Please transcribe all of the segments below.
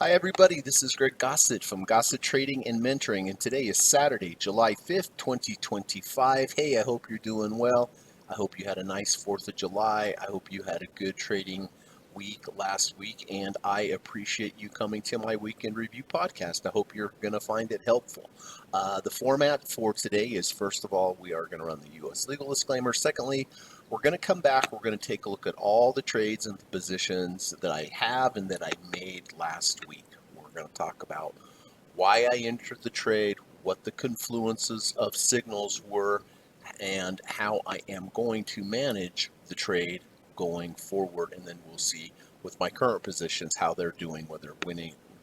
Hi everybody, this is Greg Gossett from Gossett Trading and Mentoring, and today is Saturday, July 5th, 2025. Hey, I hope you're doing well. I hope you had a nice 4th of July. I hope you had a good trading week last week, and I appreciate you coming to my Weekend Review podcast. I hope you're going to find it helpful. The format for today is, first of all, we are going to run the U.S. legal disclaimer. Secondly, we're going to come back. We're going to take a look at all the trades and the positions that I have and that I made last week. We're going to talk about why I entered the trade, what the confluences of signals were, and how I am going to manage the trade going forward. And then we'll see with my current positions how they're doing, whether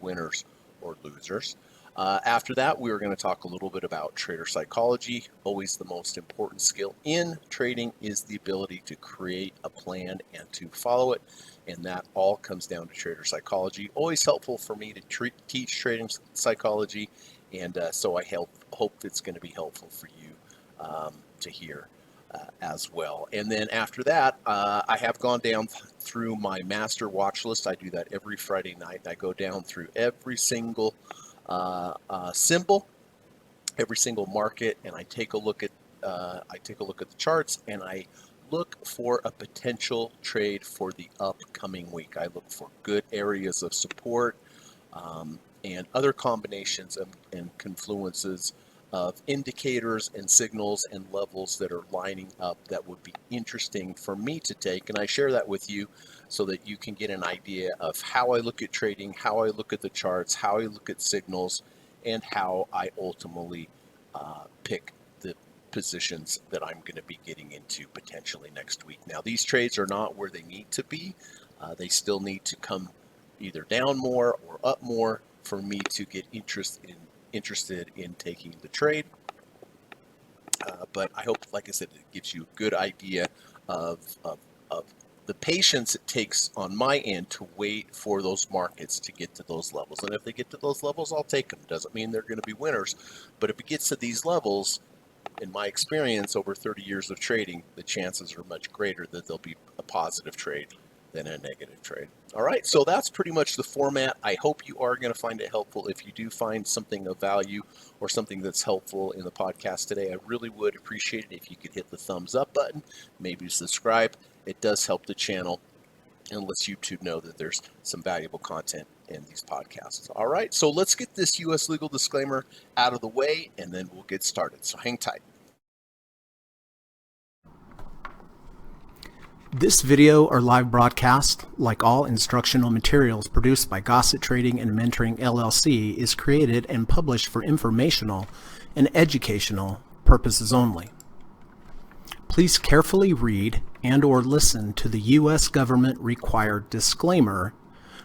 winners or losers. After that, we are going to talk a little bit about trader psychology. Always the most important skill in trading is the ability to create a plan and to follow it. And that all comes down to trader psychology. Always helpful for me to teach trading psychology. And so I hope it's going to be helpful for you to hear as well. And then after that, I have gone down through my master watch list. I do that every Friday night. I go down through every single symbol, every single market, and I take a look at the charts, and I look for a potential trade for the upcoming week. I look for good areas of support and other combinations and confluences of indicators and signals and levels that are lining up that would be interesting for me to take. And I share that with you so that you can get an idea of how I look at trading, how I look at the charts, how I look at signals, and how I ultimately pick the positions that I'm going to be getting into potentially next week. Now, these trades are not where they need to be. They still need to come either down more or up more for me to get interested in taking the trade. But I hope, like I said, it gives you a good idea of the patience it takes on my end to wait for those markets to get to those levels. And if they get to those levels, I'll take them. Doesn't mean they're going to be winners, but if it gets to these levels, in my experience over 30 years of trading, the chances are much greater that there'll be a positive trade than a negative trade. All right, so that's pretty much the format. I hope you are going to find it helpful. If you do find something of value or something that's helpful in the podcast today, I really would appreciate it if you could hit the thumbs up button, maybe subscribe. It does help the channel and lets YouTube know that there's some valuable content in these podcasts. All right, so let's get this U.S. legal disclaimer out of the way, and then we'll get started. So hang tight. This video or live broadcast, like all instructional materials produced by Gossett Trading and Mentoring LLC, is created and published for informational and educational purposes only. Please carefully read and/or listen to the U.S. government required disclaimer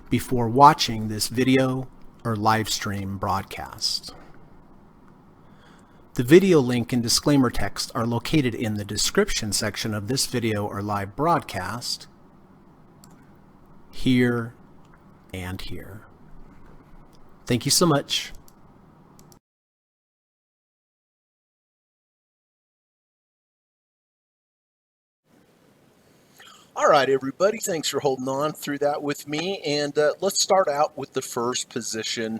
before watching this video or live stream broadcast. The video link and disclaimer text are located in the description section of this video or live broadcast, here and here. Thank you so much. All right, everybody, thanks for holding on through that with me. And let's start out with the first position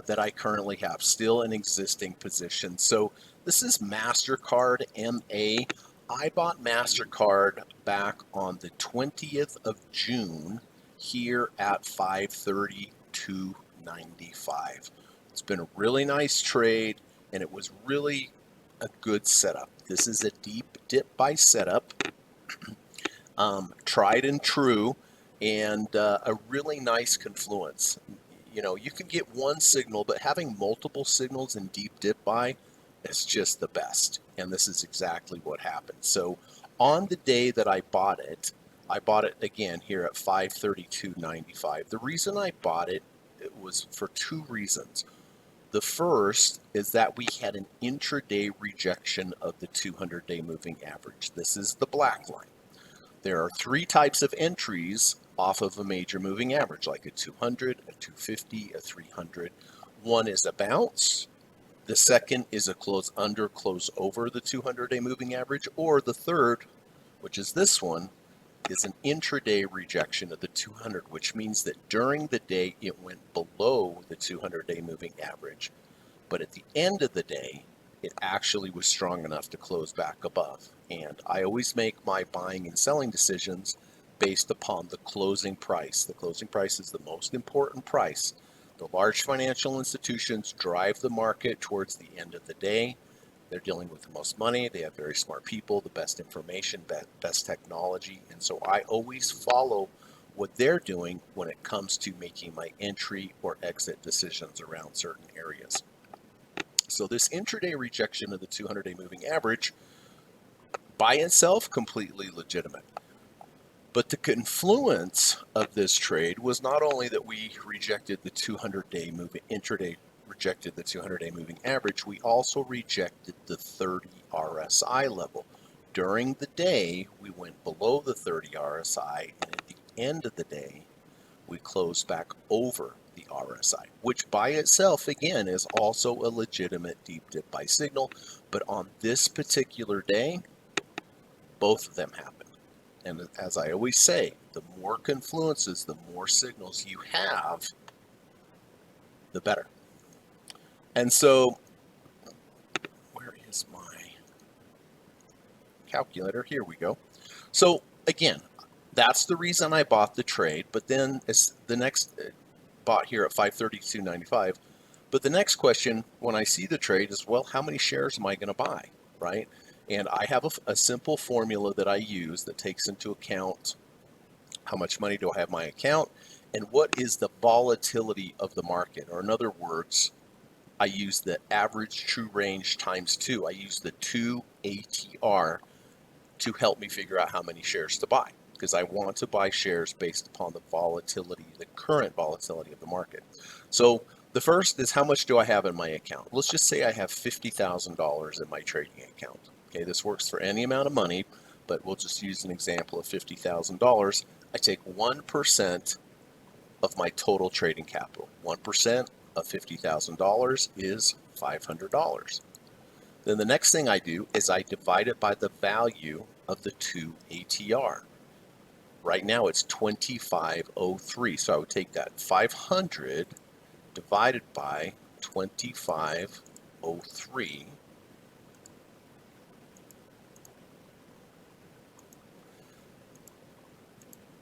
that I currently have, still an existing position. So this is MasterCard MA. I bought MasterCard back on the 20th of June here at 532.95. It's been a really nice trade, and it was really a good setup. This is a deep dip buy setup. Tried and true, and a really nice confluence. You know, you can get one signal, but having multiple signals in deep dip buy is just the best. And this is exactly what happened. So on the day that I bought it again here at 532.95. The reason I bought it was for two reasons. The first is that we had an intraday rejection of the 200-day moving average. This is the black line. There are three types of entries off of a major moving average, like a 200, a 250, a 300. One is a bounce. The second is a close under, close over the 200-day moving average. Or the third, which is this one, is an intraday rejection of the 200, which means that during the day it went below the 200-day moving average, but at the end of the day, it actually was strong enough to close back above. And I always make my buying and selling decisions based upon the closing price. The closing price is the most important price. The large financial institutions drive the market towards the end of the day. They're dealing with the most money. They have very smart people, the best information, best technology. And so I always follow what they're doing when it comes to making my entry or exit decisions around certain areas. So this intraday rejection of the 200-day moving average by itself completely legitimate. But the confluence of this trade was not only that we rejected the 200-day moving intraday rejected the 200-day moving average, we also rejected the 30 RSI level. During the day, we went below the 30 RSI, and at the end of the day, we closed back over the RSI, which by itself, again, is also a legitimate deep dip buy signal. But on this particular day, both of them happened. And as I always say, the more confluences, the more signals you have, the better. And so, where is my calculator? Here we go. So again, that's the reason I bought the trade. But then it's the next bought here at 532.95. But the next question when I see the trade is, well, how many shares am I going to buy, right? And I have a simple formula that I use that takes into account how much money do I have in my account and what is the volatility of the market. Or in other words, I use the average true range times 2. I use the 2 ATR to help me figure out how many shares to buy, because I want to buy shares based upon the volatility, the current volatility of the market. So the first is, how much do I have in my account? Let's just say I have $50,000 in my trading account. Okay, this works for any amount of money, but we'll just use an example of $50,000. I take 1% of my total trading capital. 1% of $50,000 is $500. Then the next thing I do is I divide it by the value of the 2 ATR. Right now it's 2503, so I would take that 500 divided by 2503.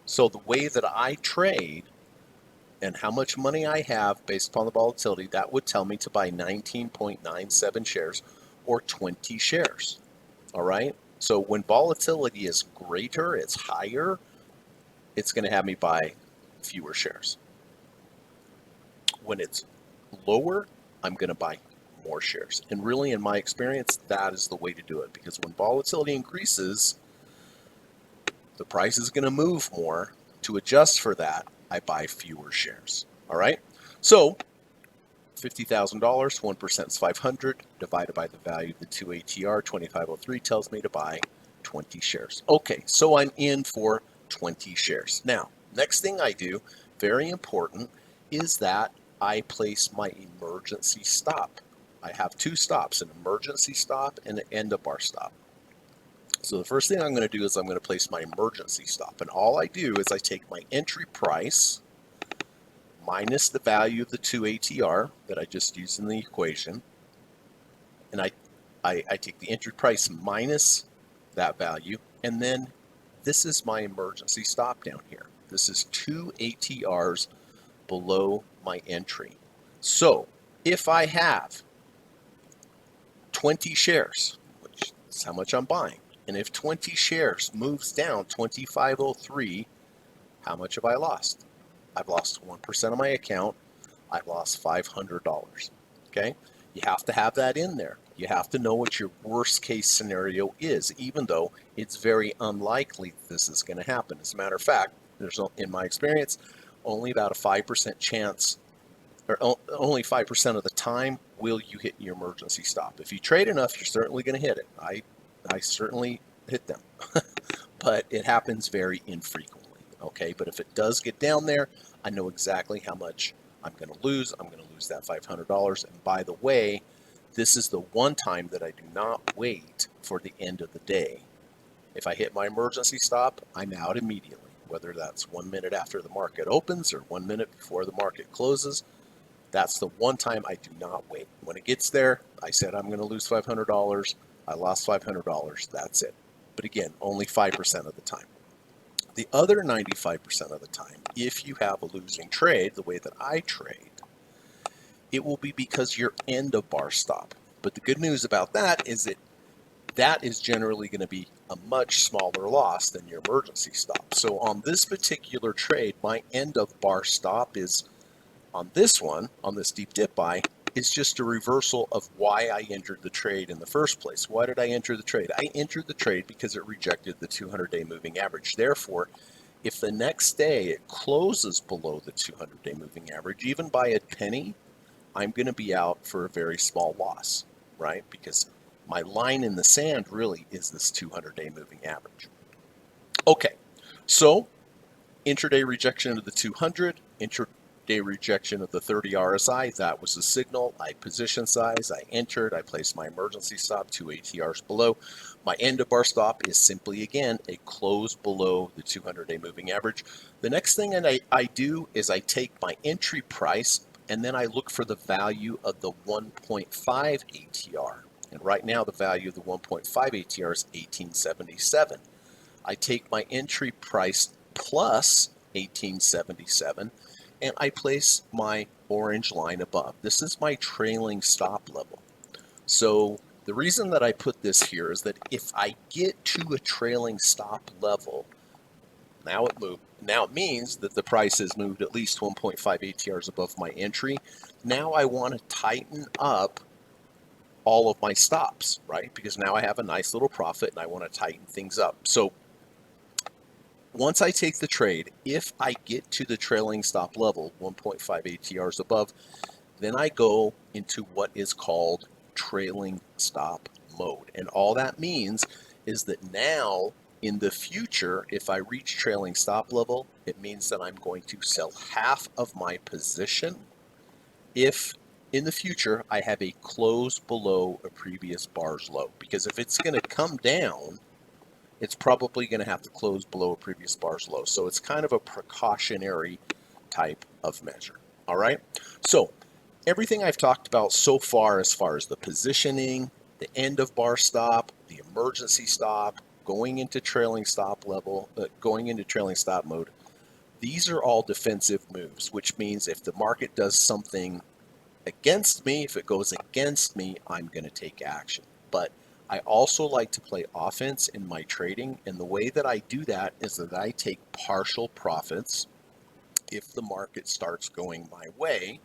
So the way that I trade and how much money I have based upon the volatility, that would tell me to buy 19.97 shares or 20 shares. All right. So when volatility is greater, it's higher, it's going to have me buy fewer shares. When it's lower, I'm going to buy more shares. And really, in my experience, that is the way to do it, because when volatility increases, the price is going to move more. To adjust for that, I buy fewer shares. All right. So $50,000, 1% is 500 divided by the value of the 2 ATR, 2503, tells me to buy 20 shares. Okay, so I'm in for 20 shares. Now, next thing I do, very important, is that I place my emergency stop. I have 2 stops, an emergency stop and an end of bar stop. So the first thing I'm going to do is I'm going to place my emergency stop. And all I do is I take my entry price minus the value of the 2 ATR that I just used in the equation. And I take the entry price minus that value. And then this is my emergency stop down here. This is 2 ATRs below my entry. So if I have 20 shares, which is how much I'm buying, and if 20 shares moves down 2503, how much have I lost? I've lost 1% of my account. I've lost $500. Okay? You have to have that in there. You have to know what your worst case scenario is, even though it's very unlikely this is going to happen. As a matter of fact, there's, in my experience, only about a 5% chance, or only 5% of the time will you hit your emergency stop. If you trade enough, you're certainly going to hit it. I certainly hit them, but it happens very infrequently. Okay, but if it does get down there, I know exactly how much I'm going to lose. I'm going to lose that $500. And by the way, this is the one time that I do not wait for the end of the day If I hit my emergency stop, I'm out immediately, whether that's 1 minute after the market opens or 1 minute before the market closes. That's the one time I do not wait. When it gets there, I said I'm going to lose $500. I lost $500. That's it. But again, only 5% of the time. The other 95% of the time, if you have a losing trade, the way that I trade, it will be because you're end of bar stop. But the good news about that is that that is generally going to be a much smaller loss than your emergency stop. So on this particular trade, my end of bar stop is on this one, on this deep dip buy, is just a reversal of why I entered the trade in the first place. Why did I enter the trade? I entered the trade because it rejected the 200-day moving average. Therefore, if the next day it closes below the 200-day moving average, even by a penny, I'm going to be out for a very small loss, right? Because my line in the sand really is this 200-day moving average. Okay, so intraday rejection of the 200, intraday rejection of the 30 RSI, that was the signal. I position size, I entered, I placed my emergency stop 2 ATRs below. My end of bar stop is simply, again, a close below the 200-day moving average. The next thing that I do is I take my entry price and then I look for the value of the 1.5 ATR. And right now the value of the 1.5 ATR is 1877. I take my entry price plus 1877 and I place my orange line above. This is my trailing stop level. So the reason that I put this here is that if I get to a trailing stop level, now it means that the price has moved at least 1.5 ATRs above my entry. Now I want to tighten up all of my stops, right? Because now I have a nice little profit and I want to tighten things up. So once I take the trade, if I get to the trailing stop level, 1.5 ATRs above, then I go into what is called trailing stop mode. And all that means is that now in the future, if I reach trailing stop level, it means that I'm going to sell half of my position if in the future I have a close below a previous bar's low. Because if it's going to come down, it's probably going to have to close below a previous bar's low. So it's kind of a precautionary type of measure. All right. So everything I've talked about so far, as far as the positioning, the end of bar stop, the emergency stop, going into trailing stop level, going into trailing stop mode, these are all defensive moves, which means if the market does something against me, if it goes against me, I'm going to take action. But I also like to play offense in my trading, and the way that I do that is that I take partial profits if the market starts going my way.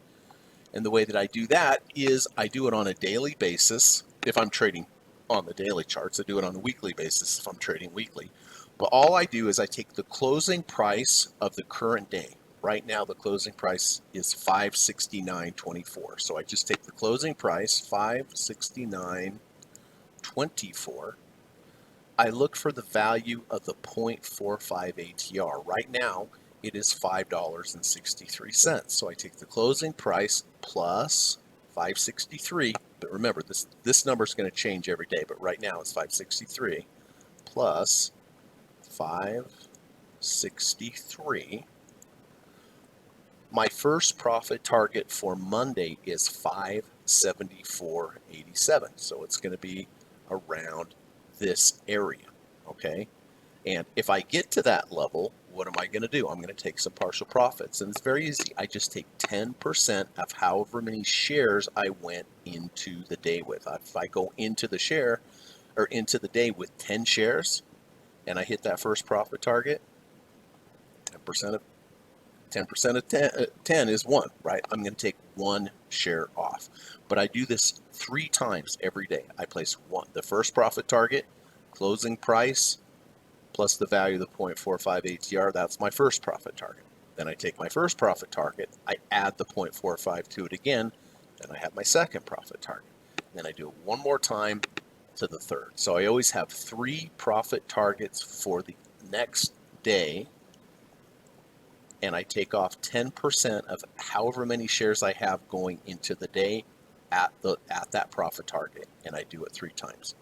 And the way that I do that is I do it on a daily basis if I'm trading on the daily charts. I do it on a weekly basis if I'm trading weekly. But all I do is I take the closing price of the current day. Right now the closing price is 569.24. So I just take the closing price, 569.24. I look for the value of the 0.45 ATR. Right now, it is $5.63. So I take the closing price plus 563. But remember, this number is going to change every day. But right now, it's 563 plus 563. My first profit target for Monday is 574.87. So it's going to be around this area, okay? And if I get to that level, what am I going to do? I'm going to take some partial profits. And it's very easy. I just take 10% of however many shares I went into the day with. If I go into the share or into the day with 10 shares and I hit that first profit target, 10% of 10 is 1, right? I'm going to take 1 share off. But I do this 3 times every day. I place the first profit target, closing price, plus the value of the 0.45 ATR. That's my first profit target. Then I take my first profit target, I add the 0.45 to it again, then I have my second profit target. Then I do it one more time to the third. So I always have 3 profit targets for the next day, and I take off 10% of however many shares I have going into the day at that profit target, and I do it 3 times.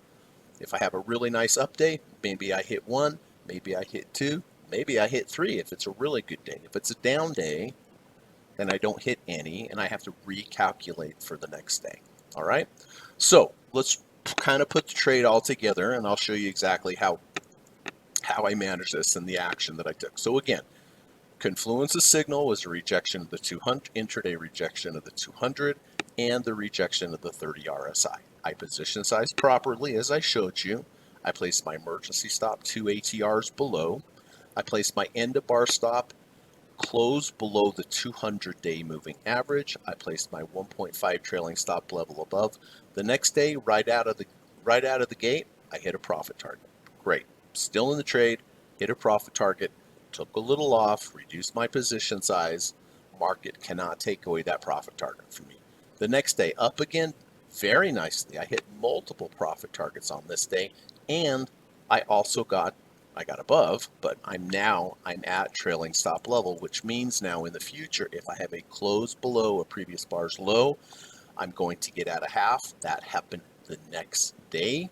If I have a really nice up day, maybe I hit 1, maybe I hit 2, maybe I hit 3 if it's a really good day. If it's a down day, then I don't hit any and I have to recalculate for the next day. All right. So let's kind of put the trade all together and I'll show you exactly how I managed this and the action that I took. So again, Confluence's signal was a rejection of the 200, intraday rejection of the 200, and the rejection of the 30 RSI. I position sized properly as I showed you. I placed my emergency stop 2 ATRs below. I placed my end of bar stop close below the 200-day moving average. I placed my 1.5 trailing stop level above. The next day, right out of the gate, I hit a profit target. Great. Still in the trade, hit a profit target, took a little off, reduced my position size. Market cannot take away that profit target from me. The next day, up again, very nicely. I hit multiple profit targets on this day, and I also got above, but I'm at trailing stop level, which means now in the future, if I have a close below a previous bar's low, I'm going to get at a half. That happened the next day.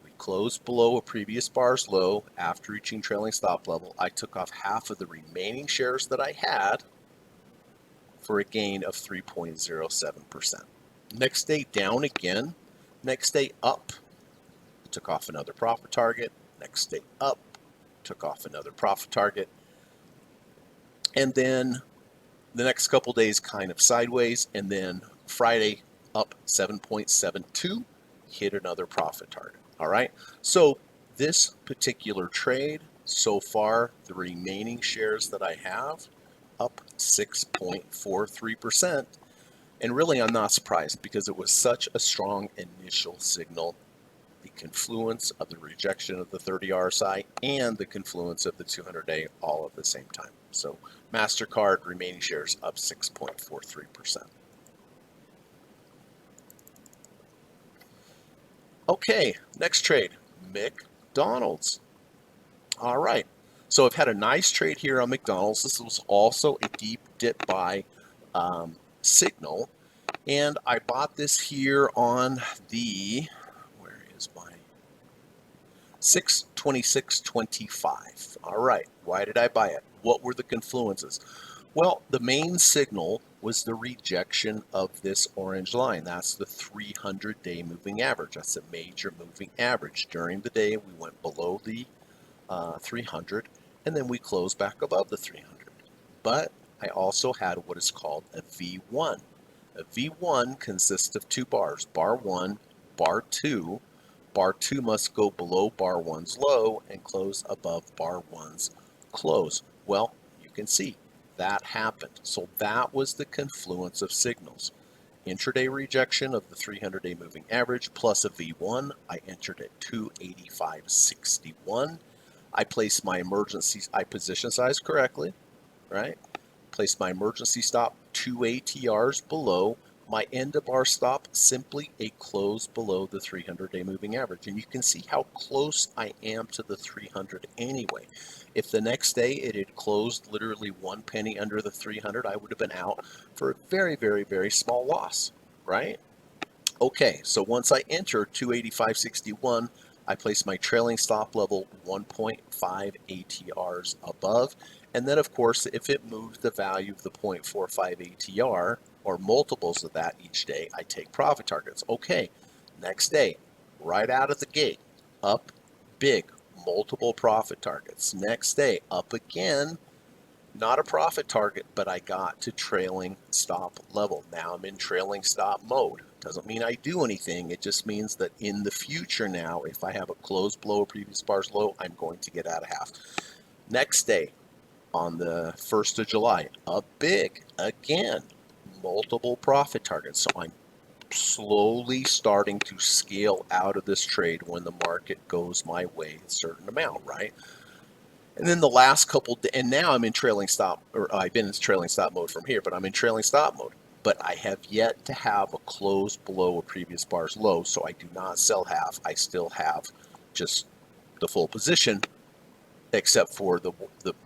We closed below a previous bar's low after reaching trailing stop level. I took off half of the remaining shares that I had for a gain of 3.07%. Next day down again. Next day up. Took off another profit target. Next day up. Took off another profit target. And then the next couple days kind of sideways, and then Friday up 7.72, hit another profit target. All right. So this particular trade so far, the remaining shares that I have up 6.43%. And really, I'm not surprised because it was such a strong initial signal. The confluence of the rejection of the 30 RSI and the confluence of the 200-day all at the same time. So MasterCard remaining shares up 6.43%. Okay, next trade, McDonald's. All right, so I've had a nice trade here on McDonald's. This was also a deep dip buy signal, and I bought this here on the 6/26/25. All right, why did I buy it? What were the confluences? Well, the main signal was the rejection of this orange line. That's the 300-day moving average. That's a major moving average. During the day, we went below the 300, and then we closed back above the 300. But I also had what is called a V1. A V1 consists of two bars, bar 1, bar 2. Bar 2 must go below bar 1's low and close above bar 1's close. Well, you can see that happened. So that was the confluence of signals. Intraday rejection of the 300-day moving average plus a V1. I entered at 285.61. I placed my I position size correctly, right? Placed my emergency stop 2 ATRs below. My end of bar stop, simply a close below the 300-day moving average. And you can see how close I am to the 300 anyway. If the next day it had closed literally 1 penny under the 300, I would have been out for a very, very, very small loss, right? Okay, so once I enter 285.61, I place my trailing stop level 1.5 ATRs above. And then, of course, if it moves the value of the 0.45 ATR or multiples of that each day, I take profit targets. Okay, next day, right out of the gate, up big, multiple profit targets. Next day, up again, not a profit target, but I got to trailing stop level. Now I'm in trailing stop mode. Doesn't mean I do anything. It just means that in the future now, if I have a close below a previous bar's low, I'm going to get out of half. Next day, on the 1st of July, up big again, multiple profit targets. So I'm slowly starting to scale out of this trade when the market goes my way a certain amount, right? And then the last couple, and now I'm in trailing stop, or I've been in trailing stop mode from here, but I'm in trailing stop mode. But I have yet to have a close below a previous bar's low, so I do not sell half. I still have just the full position, except for the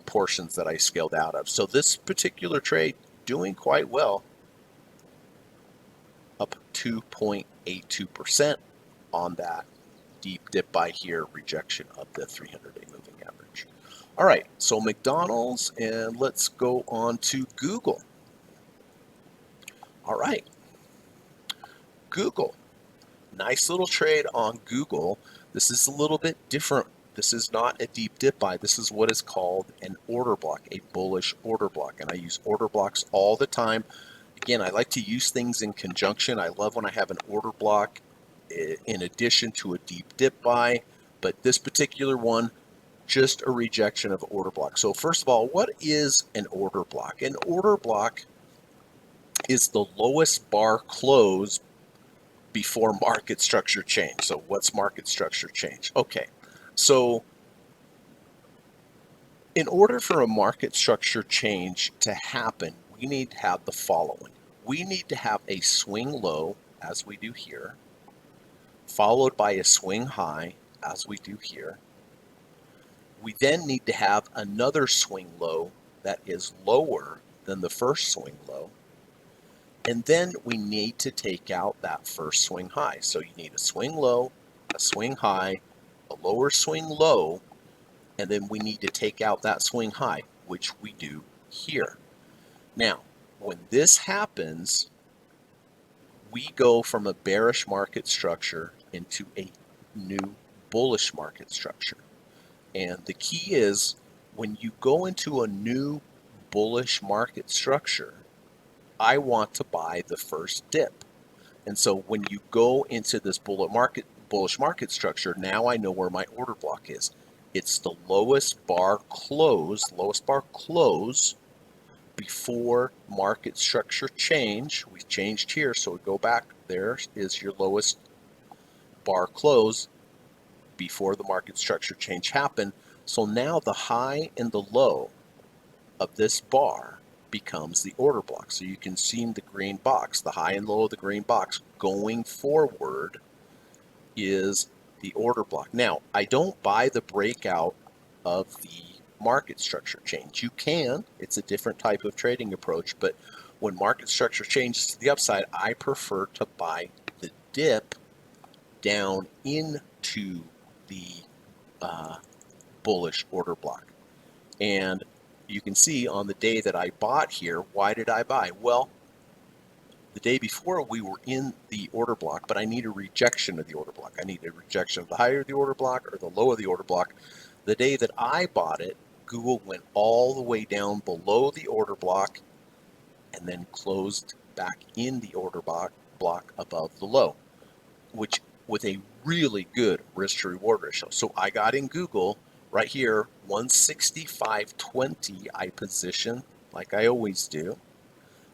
portions that I scaled out of. So this particular trade doing quite well, up 2.82% on that deep dip buy here, rejection of the 300-day moving average. All right, so McDonald's, and let's go on to Google. All right, Google. Nice little trade on Google. This is a little bit different. This is not a deep dip buy. This is what is called an order block, a bullish order block. And I use order blocks all the time. Again, I like to use things in conjunction. I love when I have an order block in addition to a deep dip buy. But this particular one, just a rejection of order block. So first of all, what is an order block? An order block is the lowest bar close before market structure change. So what's market structure change? Okay, so in order for a market structure change to happen, we need to have the following. We need to have a swing low, as we do here, followed by a swing high, as we do here. We then need to have another swing low that is lower than the first swing low. And then we need to take out that first swing high. So you need a swing low, a swing high, a lower swing low, and then we need to take out that swing high, which we do here. Now, when this happens, we go from a bearish market structure into a new bullish market structure. And the key is when you go into a new bullish market structure, I want to buy the first dip. And so when you go into this bullish market structure, now I know where my order block is. It's the lowest bar close before market structure change. We changed here, so we go back. There is your lowest bar close before the market structure change happened. So now the high and the low of this bar becomes the order block. So you can see in the green box, the high and low of the green box going forward is the order block. Now, I don't buy the breakout of the market structure change. You can, it's a different type of trading approach, but when market structure changes to the upside, I prefer to buy the dip down into the bullish order block. And you can see on the day that I bought here, why did I buy? Well, the day before we were in the order block, but I need a rejection of the order block. I need a rejection of the higher of the order block or the low of the order block. The day that I bought it, Google went all the way down below the order block and then closed back in the order block above the low, which with a really good risk to reward ratio. So I got in Google right here, 165.20, I position like I always do.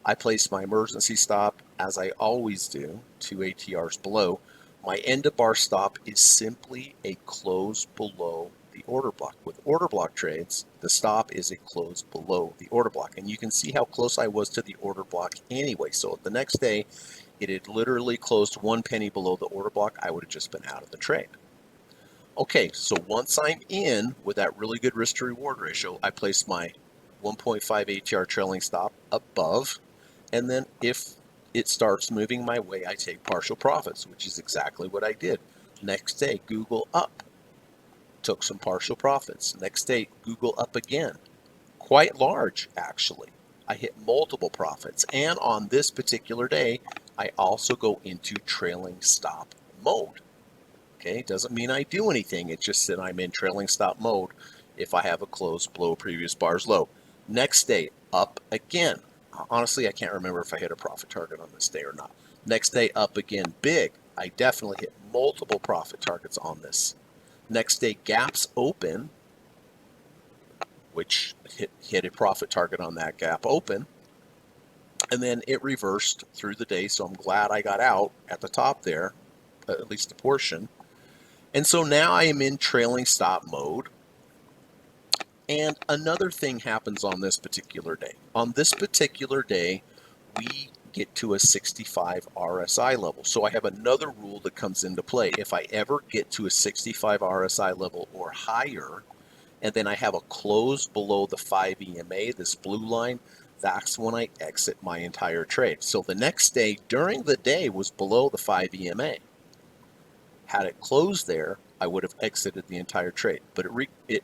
I place my emergency stop as I always do, 2 ATRs below. My end of bar stop is simply a close below the order block. With order block trades, the stop is a close below the order block. And you can see how close I was to the order block anyway. So the next day, it had literally closed 1 penny below the order block. I would have just been out of the trade. Okay, so once I'm in with that really good risk to reward ratio, I place my 1.5 ATR trailing stop above, and then if it starts moving my way, I take partial profits, which is exactly what I did. Next day, Google up, took some partial profits. Next day, Google up again, quite large actually. I hit multiple profits, and on this particular day, I also go into trailing stop mode. Okay, doesn't mean I do anything. It's just that I'm in trailing stop mode if I have a close below previous bar's low. Next day, up again. Honestly, I can't remember if I hit a profit target on this day or not. Next day, up again, big. I definitely hit multiple profit targets on this. Next day, gaps open, which hit a profit target on that gap open. And then it reversed through the day, so I'm glad I got out at the top there, at least a portion. And so now I am in trailing stop mode. And another thing happens on this particular day. On this particular day, we get to a 65 RSI level. So I have another rule that comes into play. If I ever get to a 65 RSI level or higher, and then I have a close below the 5 EMA, this blue line, that's when I exit my entire trade. So the next day during the day was below the 5 EMA. Had it closed there, I would have exited the entire trade. But it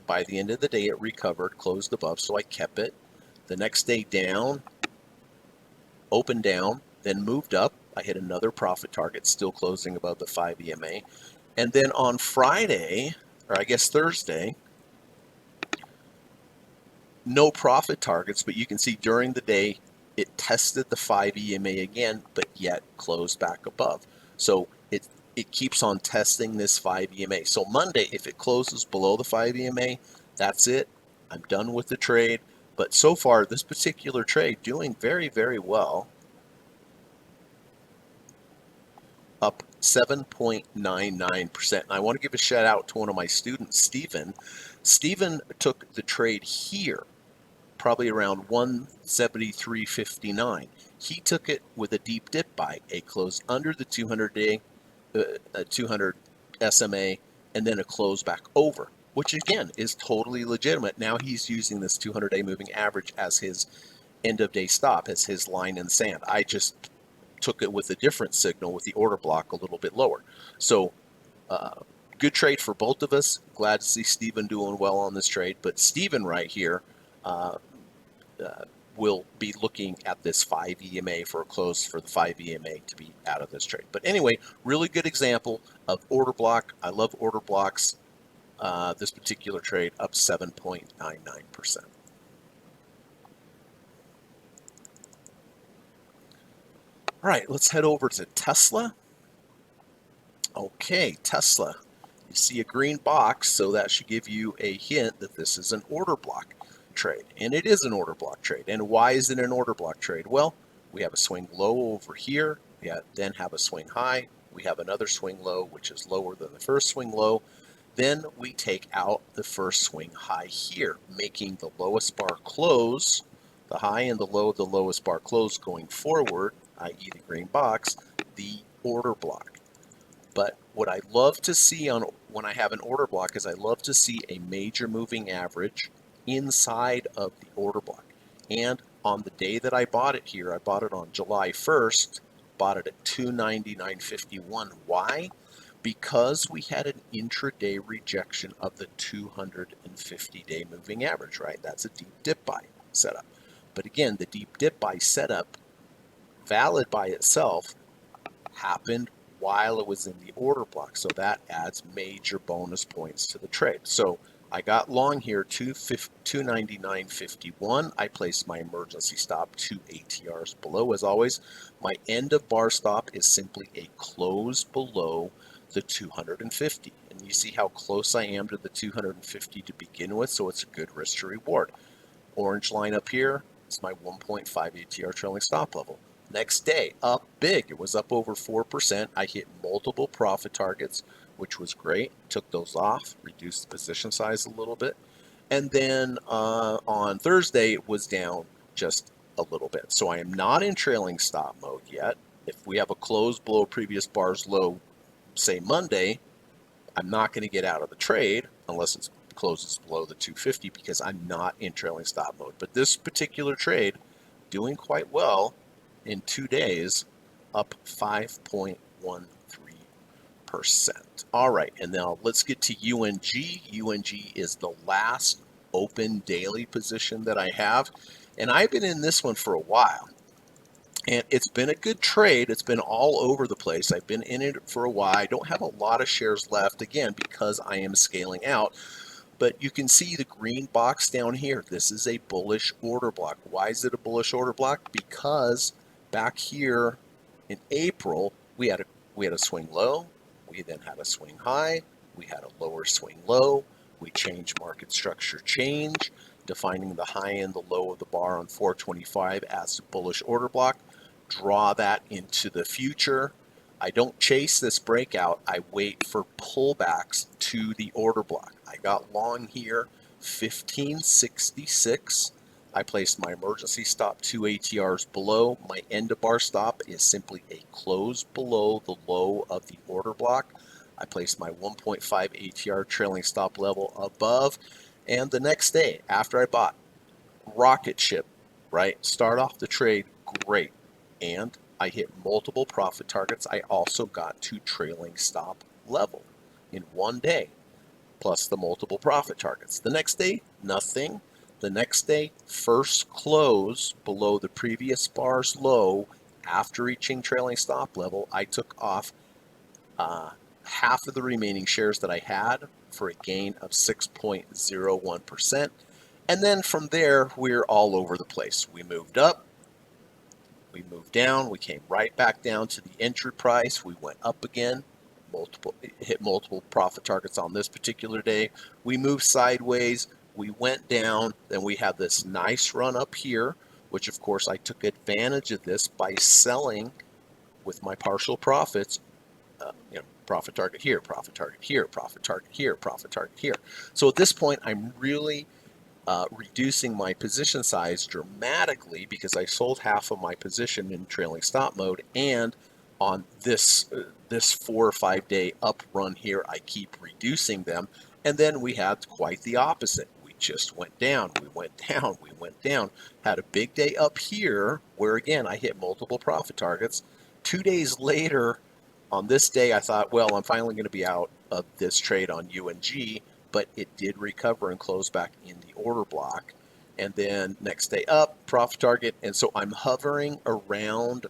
by the end of the day, it recovered, closed above, so I kept it. The next day down, opened down, then moved up. I hit another profit target, still closing above the 5 EMA. And then on Friday, or I guess Thursday, no profit targets, but you can see during the day it tested the 5 EMA again, but yet closed back above. So it keeps on testing this 5 EMA. So Monday, if it closes below the 5 EMA, that's it. I'm done with the trade. But so far, this particular trade doing very, very well. Up 7.99%. And I want to give a shout out to one of my students, Stephen. Stephen took the trade here, probably around 173.59. He took it with a deep dip buy, a close under the 200-day, 200 SMA, and then a close back over, which again is totally legitimate. Now he's using this 200-day moving average as his end of day stop, as his line in the sand. I just took it with a different signal with the order block a little bit lower. So good trade for both of us. Glad to see Stephen doing well on this trade. But Stephen right here will be looking at this 5 EMA for a close for the 5 EMA to be out of this trade. But anyway, really good example of order block. I love order blocks. This particular trade up 7.99%. All right, let's head over to Tesla. Okay, Tesla. You see a green box, so that should give you a hint that this is an order block trade. And it is an order block trade. And why is it an order block trade? Well, we have a swing low over here. We then have a swing high. We have another swing low, which is lower than the first swing low. Then we take out the first swing high here, making the lowest bar close, the high and the low of the lowest bar close going forward, i.e. the green box, the order block. But what I love to see when I have an order block is I love to see a major moving average inside of the order block. And on the day that I bought it here, I bought it on July 1st, bought it at $299.51. Why? Because we had an intraday rejection of the 250-day moving average, right? That's a deep dip buy setup. But again, the deep dip buy setup, valid by itself, happened while it was in the order block. So that adds major bonus points to the trade. So I got long here, 299.51. I placed my emergency stop 2 ATRs below. As always, my end of bar stop is simply a close below the 250. And you see how close I am to the 250 to begin with, so it's a good risk to reward. Orange line up here is my 1.5 ATR trailing stop level. Next day, up big. It was up over 4%. I hit multiple profit targets, which was great. Took those off, reduced the position size a little bit. And then on Thursday, it was down just a little bit. So I am not in trailing stop mode yet. If we have a close below previous bar's low, say Monday, I'm not going to get out of the trade unless it closes below the 250 because I'm not in trailing stop mode. But this particular trade doing quite well in 2 days, up 5.13%. All right, and now let's get to UNG. UNG is the last open daily position that I have, and I've been in this one for a while. And it's been a good trade. It's been all over the place. I've been in it for a while. I don't have a lot of shares left, again, because I am scaling out. But you can see the green box down here. This is a bullish order block. Why is it a bullish order block? Because back here in April, we had a swing low. We then had a swing high. We had a lower swing low. We changed market structure change, defining the high and the low of the bar on 425 as a bullish order block. Draw that into the future. I don't chase this breakout. I wait for pullbacks to the order block. I got long here, 1566. I placed my emergency stop 2 ATRs below. My end of bar stop is simply a close below the low of the order block. I placed my 1.5 ATR trailing stop level above. And the next day, after I bought, rocket ship, right? Start off the trade great. And I hit multiple profit targets. I also got to trailing stop level in one day, plus the multiple profit targets. The next day, nothing. The next day, first close below the previous bar's low after reaching trailing stop level. I took off half of the remaining shares that I had for a gain of 6.01%. And then from there, we're all over the place. We moved up, we moved down, we came right back down to the entry price. We went up again, hit multiple profit targets on this particular day. We moved sideways, we went down, then we had this nice run up here, which of course I took advantage of this by selling with my partial profits. Profit target here, profit target here, profit target here, profit target here. So at this point, I'm really reducing my position size dramatically because I sold half of my position in trailing stop mode, and on this 4 or 5 day up run here, I keep reducing them. And then we had quite the opposite. We just went down, we went down, we went down. Had a big day up here where again I hit multiple profit targets. 2 days later, on this day, I thought, well, I'm finally going to be out of this trade on UNG, but it did recover and close back in the order block. And then next day up, profit target. And so I'm hovering around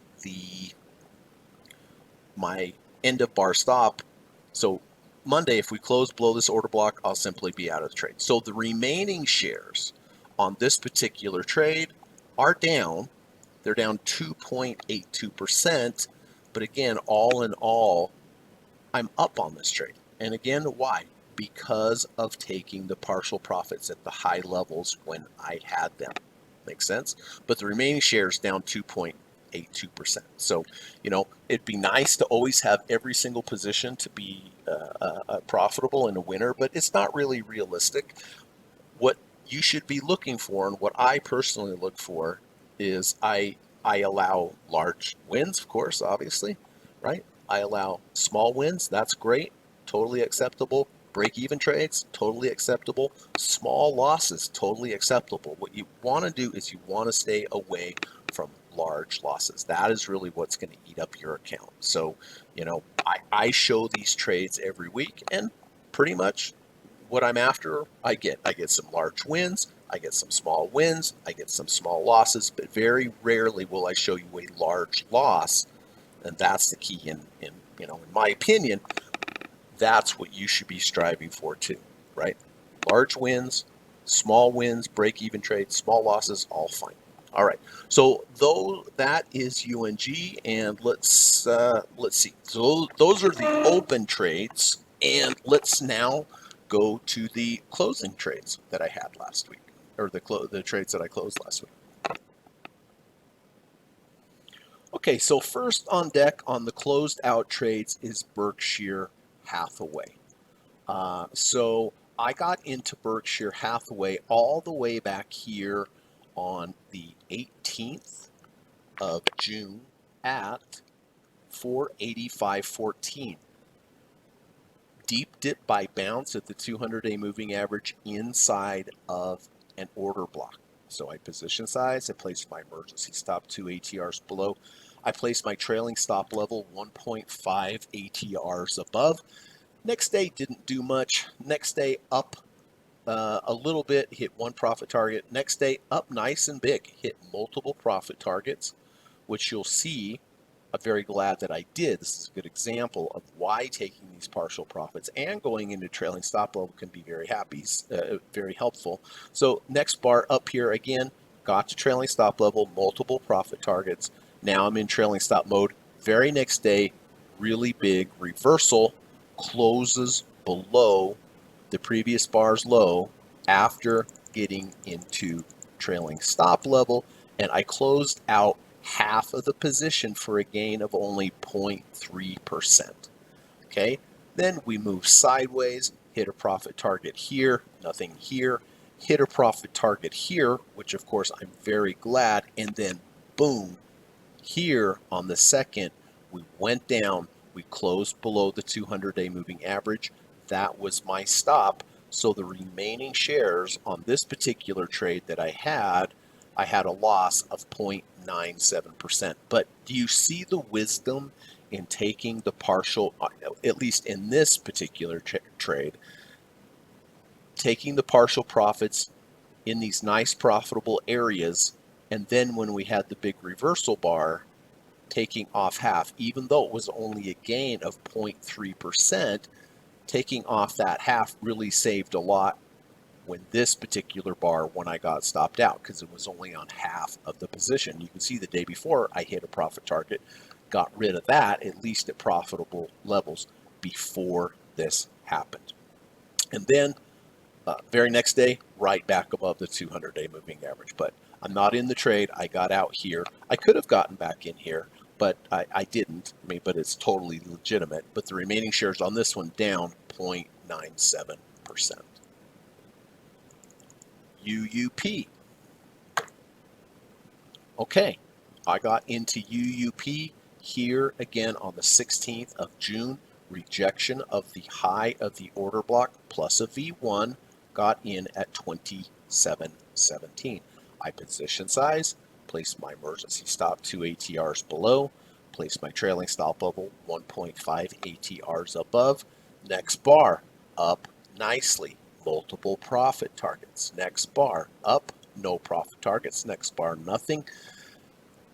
my end of bar stop. So Monday, if we close below this order block, I'll simply be out of the trade. So the remaining shares on this particular trade are down. They're down 2.82%. But again, all in all, I'm up on this trade. And again, why? Because of taking the partial profits at the high levels when I had them. Makes sense? But the remaining shares down 2.82%. So, it'd be nice to always have every single position to be profitable and a winner, but it's not really realistic. What you should be looking for, and what I personally look for, is I allow large wins, of course, obviously, right? I allow small wins. That's great. Totally acceptable. Break-even trades, totally acceptable. Small losses, totally acceptable. What you want to do is you want to stay away from large losses. That is really what's going to eat up your account. So, I show these trades every week, and pretty much what I'm after, I get some large wins, I get some small wins, I get some small losses, but very rarely will I show you a large loss, and that's the key. In my opinion, that's what you should be striving for too, right? Large wins, small wins, break-even trades, small losses, all fine. All right, so though that is UNG, and let's see. So those are the open trades, and let's now go to the closing trades that I had last week, or the trades that I closed last week. Okay, so first on deck on the closed out trades is Berkshire Hathaway. So I got into Berkshire Hathaway all the way back here on the 18th of June at 485.14. Deep dip by bounce at the 200-day moving average inside of an order block. So I position size, I placed my emergency stop 2 ATRs below. I placed my trailing stop level 1.5 ATRs above. Next day didn't do much. Next day up a little bit, hit one profit target. Next day up nice and big, hit multiple profit targets, which you'll see. I'm very glad that I did. This is a good example of why taking these partial profits and going into trailing stop level can be very helpful. So next bar up here again, got to trailing stop level, multiple profit targets. Now I'm in trailing stop mode. Very next day, really big reversal, closes below the previous bar's low after getting into trailing stop level, and I closed out half of the position for a gain of only 0.3%. Okay, then we move sideways, hit a profit target here, nothing here, hit a profit target here, which of course I'm very glad, and then boom, here on the second, we went down, we closed below the 200-day moving average. That was my stop. So the remaining shares on this particular trade that I had a loss of 0.97%. But do you see the wisdom in taking the partial, at least in this particular trade, taking the partial profits in these nice profitable areas, and then when we had the big reversal bar, taking off half, even though it was only a gain of 0.3%, taking off that half really saved a lot when this particular bar, when I got stopped out, because it was only on half of the position. You can see the day before I hit a profit target, got rid of that, at least at profitable levels, before this happened. And then very next day, right back above the 200-day moving average. But I'm not in the trade. I got out here. I could have gotten back in here, but I didn't. I mean, but it's totally legitimate. But the remaining shares on this one down 0.97%. UUP. Okay, I got into UUP here again on the 16th of June. Rejection of the high of the order block plus a V1. Got in at 27.17. I position size, place my emergency stop 2 ATRs below, place my trailing stop level 1.5 ATRs above. Next bar, up nicely, multiple profit targets. Next bar, up, no profit targets. Next bar, nothing.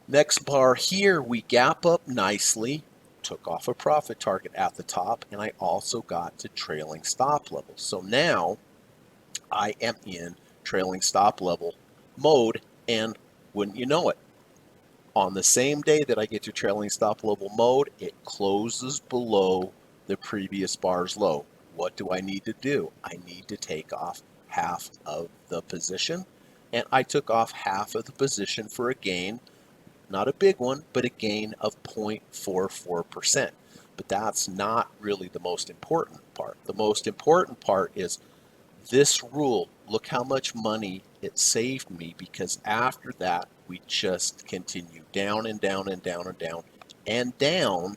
Next bar here, we gap up nicely, took off a profit target at the top, and I also got to trailing stop level. So now I am in trailing stop level mode, and wouldn't you know it, on the same day that I get to trailing stop level mode, it closes below the previous bar's low. What do I need to do? I need to take off half of the position, and I took off half of the position for a gain, not a big one, but a gain of 0.44%. But that's not really the most important part. The most important part is this rule. Look how much money it saved me, because after that we just continue down and down and down and down and down,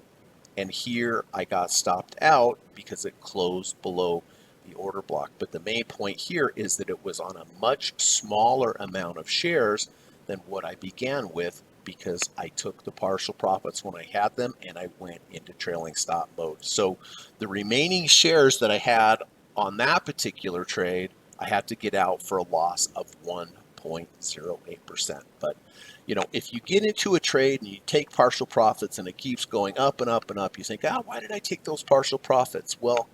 and here I got stopped out because it closed below the order block. But the main point here is that it was on a much smaller amount of shares than what I began with, because I took the partial profits when I had them and I went into trailing stop mode. So the remaining shares that I had on that particular trade, I had to get out for a loss of 1.08%. But you know, if you get into a trade and you take partial profits and it keeps going up and up and up, you think, why did I take those partial profits? Well,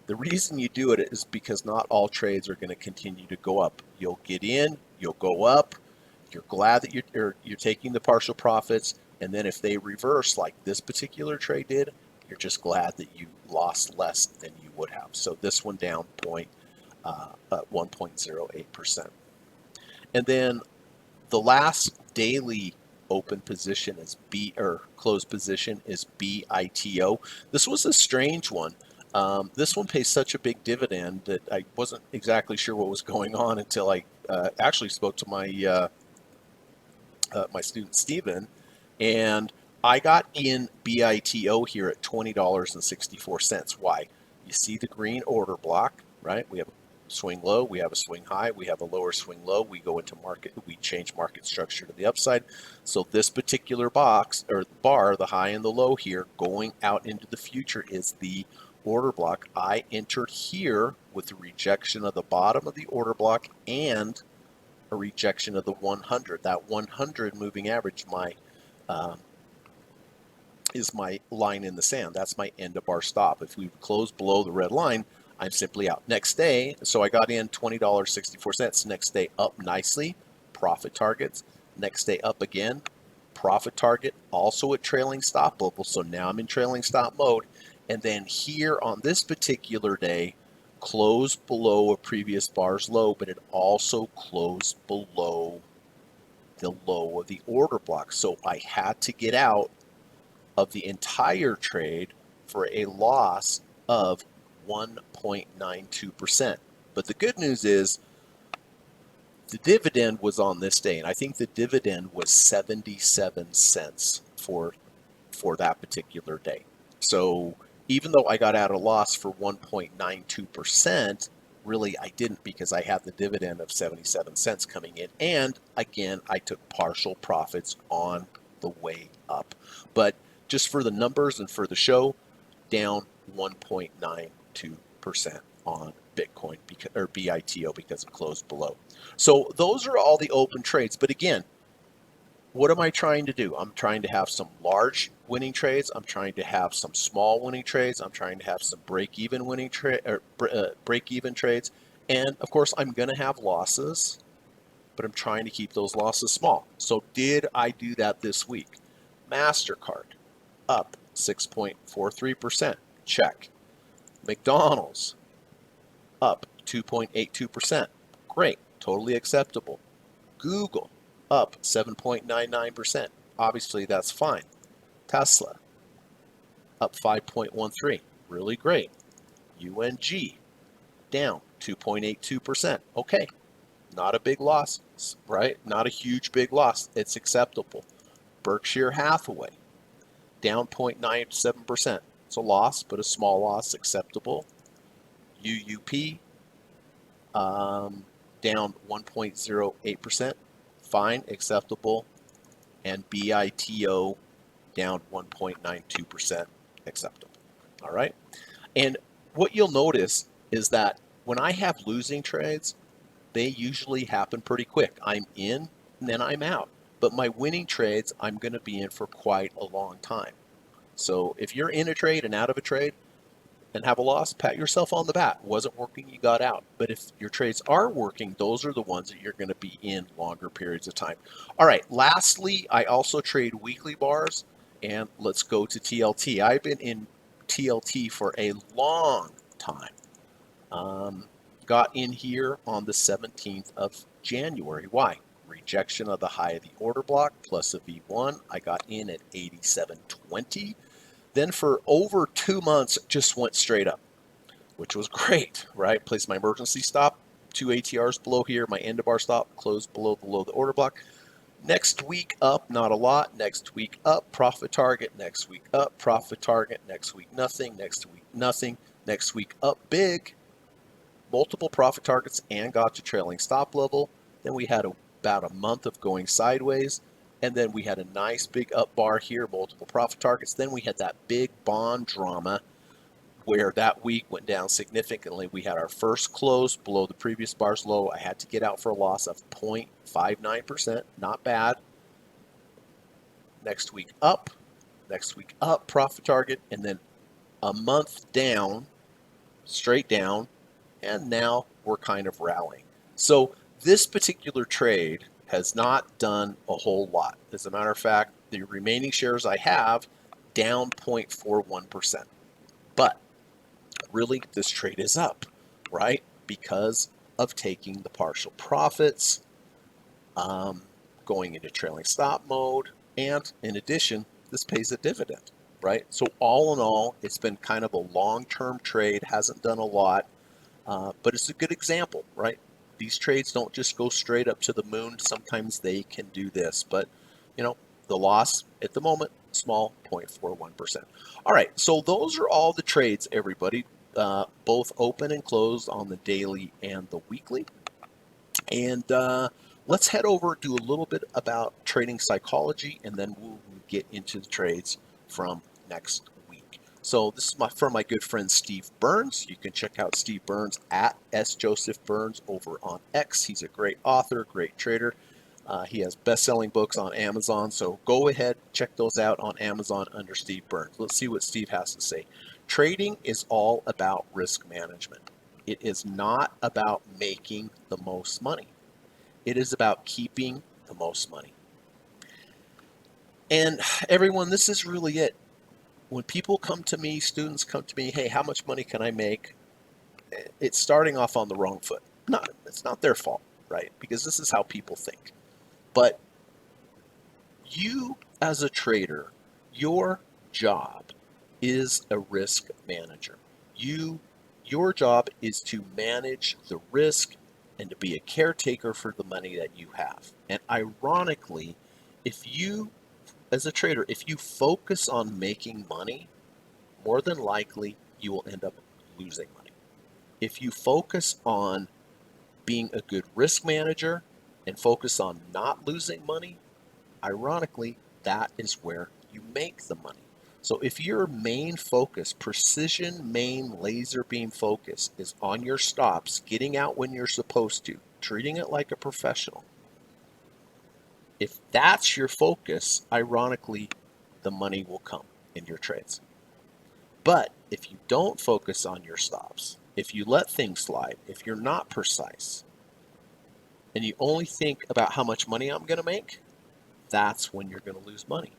the reason you do it is because not all trades are going to continue to go up. You'll get in, you'll go up, you're glad that you're taking the partial profits, and then if they reverse like this particular trade did, you're just glad that you lost less than you would have. So this one down 1.08%. And then the last daily open position is closed position is BITO. This was a strange one. This one pays such a big dividend that I wasn't exactly sure what was going on until I actually spoke to my my student Steven, and I got in BITO here at $20.64. Why? You see the green order block, right? We have a swing low, we have a swing high, we have a lower swing low, we go into market, we change market structure to the upside. So this particular box or bar, the high and the low here, going out into the future is the order block. I entered here with the rejection of the bottom of the order block and a rejection of the 100. That 100 moving average, is my line in the sand. That's my end of bar stop. If we close below the red line, I'm simply out. Next day, so I got in $20.64. Next day up nicely, profit targets. Next day up again, profit target, also at trailing stop level. So now I'm in trailing stop mode. And then here on this particular day, closed below a previous bar's low, but it also closed below the low of the order block. So I had to get out of the entire trade for a loss of 1.92%. But the good news is the dividend was on this day, and I think the dividend was 77 cents for that particular day. So even though I got out a loss for 1.92%, really I didn't, because I had the dividend of 77 cents coming in. And again, I took partial profits on the way up. But just for the numbers and for the show, down 1.92% on Bitcoin or BITO because it closed below. So those are all the open trades. But again, what am I trying to do? I'm trying to have some large winning trades. I'm trying to have some small winning trades. I'm trying to have some break-even winning break-even trades. And of course, I'm going to have losses, but I'm trying to keep those losses small. So did I do that this week? MasterCard up 6.43%. Check. McDonald's up 2.82%. Great. Totally acceptable. Google up 7.99%. Obviously, that's fine. Tesla up 5.13%. Really great. UNG down 2.82%. Okay. Not a big loss, right? Not a huge big loss. It's acceptable. Berkshire Hathaway down 0.97%. It's a loss, but a small loss, acceptable. UUP down 1.08%. Fine, acceptable. And BITO down 1.92%, acceptable. All right. And what you'll notice is that when I have losing trades, they usually happen pretty quick. I'm in and then I'm out. But my winning trades, I'm going to be in for quite a long time. So if you're in a trade and out of a trade and have a loss, pat yourself on the back. Wasn't working, you got out. But if your trades are working, those are the ones that you're going to be in longer periods of time. All right, lastly, I also trade weekly bars. And let's go to TLT. I've been in TLT for a long time. Got in here on the 17th of January. Why? Rejection of the high of the order block plus a V1. I got in at 87.20. Then for over 2 months, just went straight up, which was great, right? Placed my emergency stop, 2 ATRs below here. My end of bar stop closed below the order block. Next week up, not a lot. Next week up, profit target. Next week up, profit target. Next week, nothing. Next week, nothing. Next week up big. Multiple profit targets and got to trailing stop level. Then we had about a month of going sideways. And then we had a nice big up bar here, multiple profit targets. Then we had that big bond drama where that week went down significantly. We had our first close below the previous bar's low. I had to get out for a loss of 0.59%. Not bad. Next week up, profit target. And then a month down, straight down. And now we're kind of rallying. So this particular trade has not done a whole lot. As a matter of fact, the remaining shares I have down 0.41%. But really, this trade is up, right? Because of taking the partial profits, going into trailing stop mode, and in addition, this pays a dividend, right? So all in all, it's been kind of a long-term trade, hasn't done a lot. But it's a good example, right? These trades don't just go straight up to the moon. Sometimes they can do this, but the loss at the moment, small, 0.41%. All right, so those are all the trades, everybody, both open and closed on the daily and the weekly. And let's head over, do a little bit about trading psychology, and then we'll get into the trades from next week. So this is from my good friend Steve Burns. You can check out Steve Burns at @SJosephBurns over on X. He's a great author, great trader. He has best-selling books on Amazon. So go ahead, check those out on Amazon under Steve Burns. Let's see what Steve has to say. Trading is all about risk management. It is not about making the most money. It is about keeping the most money. And everyone, this is really it. When people come to me, students come to me, hey, how much money can I make? It's starting off on the wrong foot. It's not their fault, right? Because this is how people think. But you as a trader, your job is a risk manager. Your job is to manage the risk and to be a caretaker for the money that you have. And ironically, if you, as a trader, if you focus on making money, more than likely you will end up losing money. If you focus on being a good risk manager and focus on not losing money, ironically, that is where you make the money. So if your main focus, precision main laser beam focus, is on your stops, getting out when you're supposed to, treating it like a professional, if that's your focus, ironically, the money will come in your trades. But if you don't focus on your stops, if you let things slide, if you're not precise, and you only think about how much money I'm going to make, that's when you're going to lose money.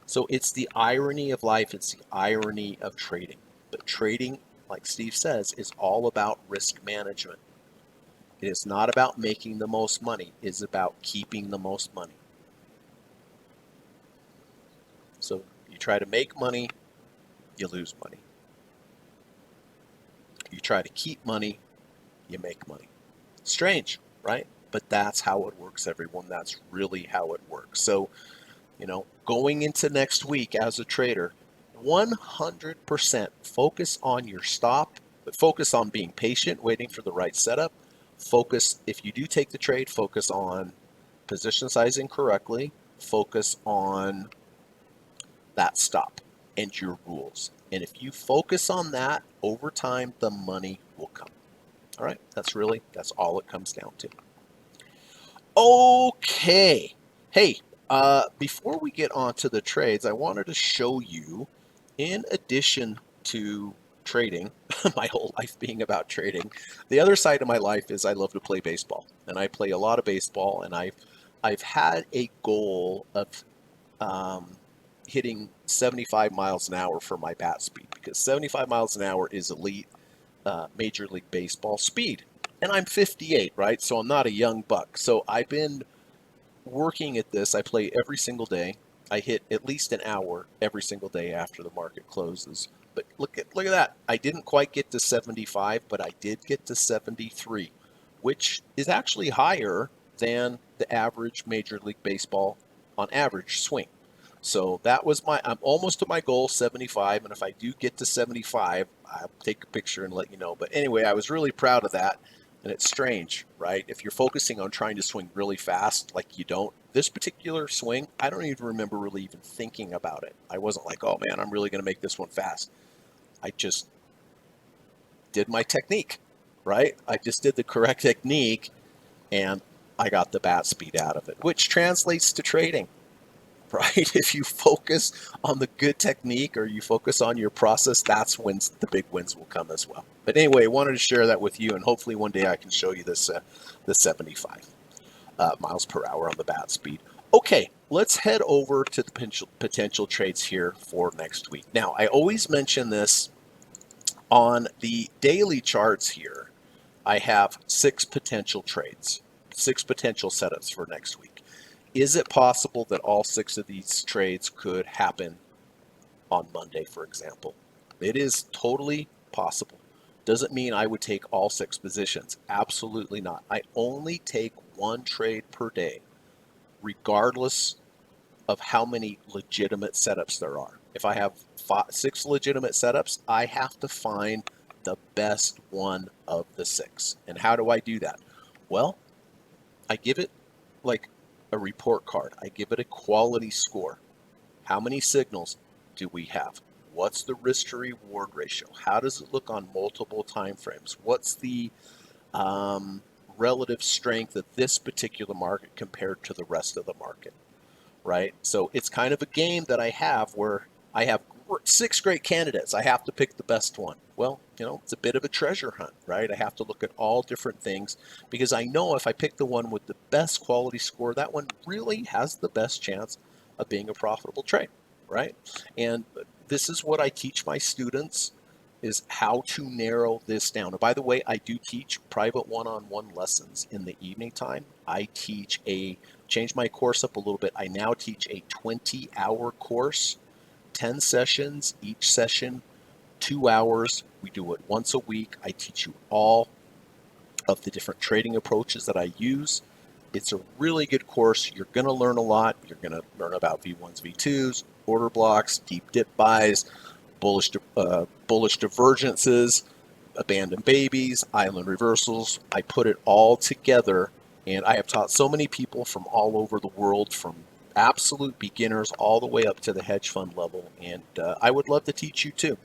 So it's the irony of life, it's the irony of trading. But trading, like Steve says, is all about risk management. It is not about making the most money, it's about keeping the most money. So you try to make money, you lose money. You try to keep money, you make money. Strange, right? But that's how it works, everyone. That's really how it works. So, going into next week as a trader, 100% focus on your stop, but focus on being patient, waiting for the right setup. Focus, if you do take the trade, focus on position sizing correctly. Focus on that stop and your rules. And if you focus on that, over time, the money will come. All right, that's all it comes down to. Okay. Hey, before we get on to the trades, I wanted to show you, in addition to trading, my whole life being about trading, the other side of my life is I love to play baseball. And I play a lot of baseball, and I've had a goal of hitting 75 miles an hour for my bat speed, because 75 miles an hour is elite Major League Baseball speed. And I'm 58, right? So I'm not a young buck. So I've been working at this. I play every single day. I hit at least an hour every single day after the market closes. But look at that. I didn't quite get to 75, but I did get to 73, which is actually higher than the average Major League Baseball on average swing. So that was I'm almost to my goal, 75. And if I do get to 75, I'll take a picture and let you know. But anyway, I was really proud of that. And it's strange, right? If you're focusing on trying to swing really fast, like you don't, this particular swing, I don't even remember really even thinking about it. I wasn't like, oh man, I'm really going to make this one fast. I just did my technique, right? I just did the correct technique and I got the bat speed out of it, which translates to trading. Right? If you focus on the good technique or you focus on your process, that's when the big wins will come as well. But anyway, I wanted to share that with you, and hopefully one day I can show you this the 75 miles per hour on the bat speed. Okay, let's head over to the potential trades here for next week. Now, I always mention this on the daily charts here. I have 6 potential trades, 6 potential setups for next week. Is it possible that all 6 of these trades could happen on Monday, for example? It is totally possible. Doesn't mean I would take all 6 positions. Absolutely not. I only take 1 trade per day, regardless of how many legitimate setups there are. If I have 6 legitimate setups, I have to find the best one of the 6. And how do I do that? Well, I give it like a report card. I give it a quality score. How many signals do we have? What's the risk to reward ratio? How does it look on multiple time frames? What's the relative strength of this particular market compared to the rest of the market, right? So it's kind of a game that I have where I have 6 great candidates. I have to pick the best one. Well, it's a bit of a treasure hunt, right? I have to look at all different things because I know if I pick the one with the best quality score, that one really has the best chance of being a profitable trade, right? And this is what I teach my students, is how to narrow this down. And by the way, I do teach private one-on-one lessons in the evening time. I change my course up a little bit. I now teach a 20-hour course, 10 sessions, each session 2 hours. We do it once a week. I teach you all of the different trading approaches that I use. It's a really good course. You're going to learn a lot. You're going to learn about V1s, V2s, order blocks, deep dip buys, bullish divergences, abandoned babies, island reversals. I put it all together, and I have taught so many people from all over the world, from absolute beginners all the way up to the hedge fund level. And I would love to teach you too.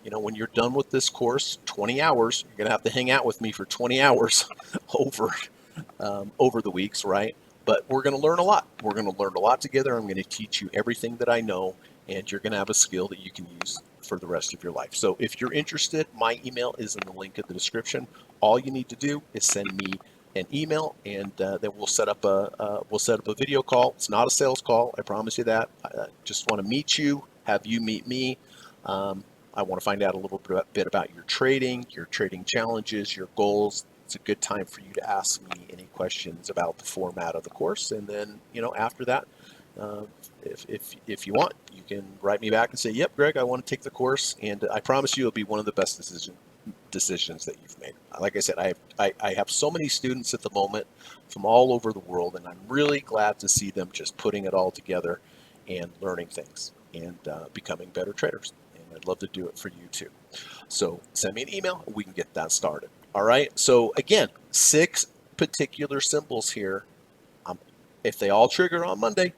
You know, when you're done with this course, 20 hours, you're going to have to hang out with me for 20 hours over the weeks, right? But we're going to learn a lot. We're going to learn a lot together. I'm going to teach you everything that I know, and you're going to have a skill that you can use for the rest of your life. So if you're interested, my email is in the link in the description. All you need to do is send me an email, and then we'll set up a video call. It's not a sales call, I promise you that. I just want to meet you, have you meet me. I want to find out a little bit about your trading challenges, your goals. It's a good time for you to ask me any questions about the format of the course, and then after that, if you want, you can write me back and say, "Yep, Greg, I want to take the course," and I promise you, it'll be one of the best decisions that you've made. Like I said, I have so many students at the moment from all over the world, and I'm really glad to see them just putting it all together and learning things and becoming better traders. And I'd love to do it for you too. So send me an email and we can get that started. All right. So again, 6 particular symbols here. If they all trigger on Monday,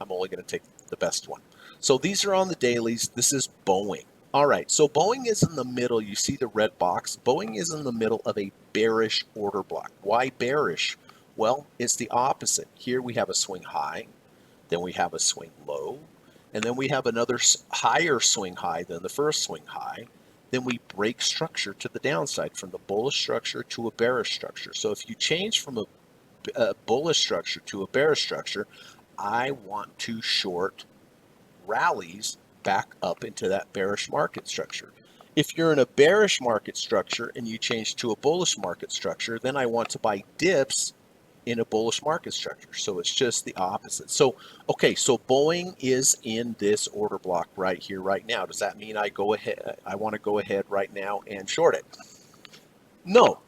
I'm only going to take the best one. So these are on the dailies. This is Boeing. All right, so Boeing is in the middle. You see the red box. Boeing is in the middle of a bearish order block. Why bearish? Well, it's the opposite. Here we have a swing high, then we have a swing low, and then we have another higher swing high than the first swing high. Then we break structure to the downside from the bullish structure to a bearish structure. So if you change from a bullish structure to a bearish structure, I want to short rallies back up into that bearish market structure. If you're in a bearish market structure and you change to a bullish market structure, then I want to buy dips in a bullish market structure. So it's just the opposite. So, okay, so Boeing is in this order block right here, right now. Does that mean I want to go ahead right now and short it? No.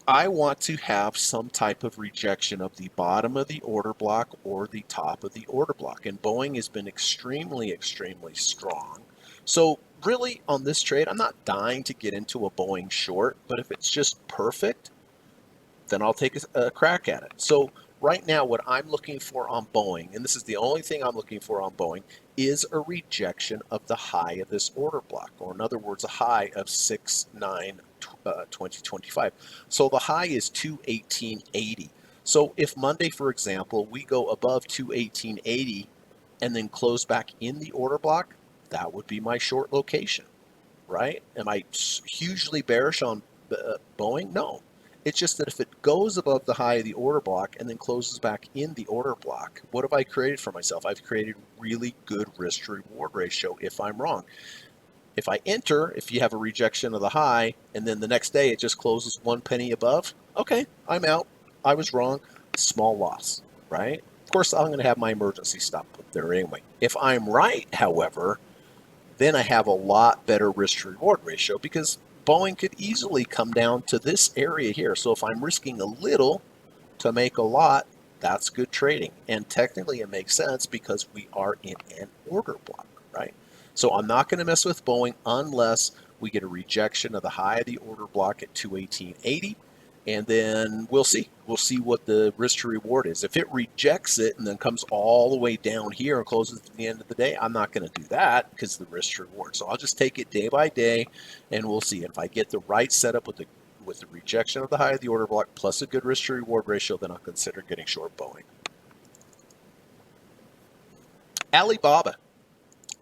I want to have some type of rejection of the bottom of the order block or the top of the order block. And Boeing has been extremely, extremely strong. So really on this trade, I'm not dying to get into a Boeing short, but if it's just perfect, then I'll take a crack at it. So right now, what I'm looking for on Boeing, and this is the only thing I'm looking for on Boeing, is a rejection of the high of this order block, or in other words, a high of 6/9/2025. So the high is 218.80. So if Monday, for example, we go above 218.80 and then close back in the order block, that would be my short location, right? Am I hugely bearish on Boeing? No. It's just that if it goes above the high of the order block and then closes back in the order block, what have I created for myself? I've created really good risk to reward ratio if I'm wrong. If I enter, if you have a rejection of the high and then the next day it just closes 1 penny above, okay, I'm out. I was wrong. Small loss, right? Of course, I'm going to have my emergency stop put there anyway. If I'm right, however, then I have a lot better risk to reward ratio because Boeing could easily come down to this area here. So if I'm risking a little to make a lot, that's good trading. And technically it makes sense because we are in an order block, right? So I'm not going to mess with Boeing unless we get a rejection of the high of the order block at 218.80. And then we'll see. We'll see what the risk to reward is. If it rejects it and then comes all the way down here and closes at the end of the day, I'm not going to do that because of the risk to reward. So I'll just take it day by day and we'll see. If I get the right setup with the rejection of the high of the order block plus a good risk to reward ratio, then I'll consider getting short Boeing. Alibaba.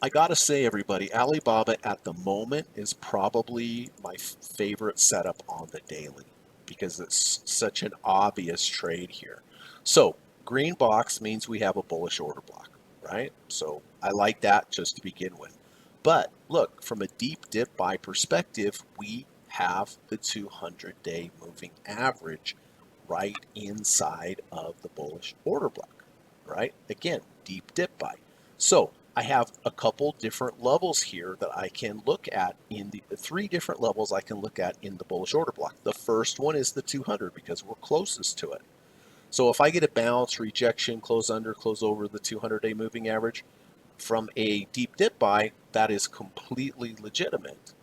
I gotta say, everybody, Alibaba at the moment is probably my favorite setup on the daily because it's such an obvious trade here. So green box means we have a bullish order block, right? So I like that just to begin with. But look, from a deep dip buy perspective, we have the 200-day moving average right inside of the bullish order block, right? Again, deep dip buy. So I have a couple different levels here that I can look at in the 3 different levels I can look at in the bullish order block. The first one is the 200 because we're closest to it. So if I get a bounce, rejection, close under, close over the 200-day moving average from a deep dip buy, that is completely legitimate,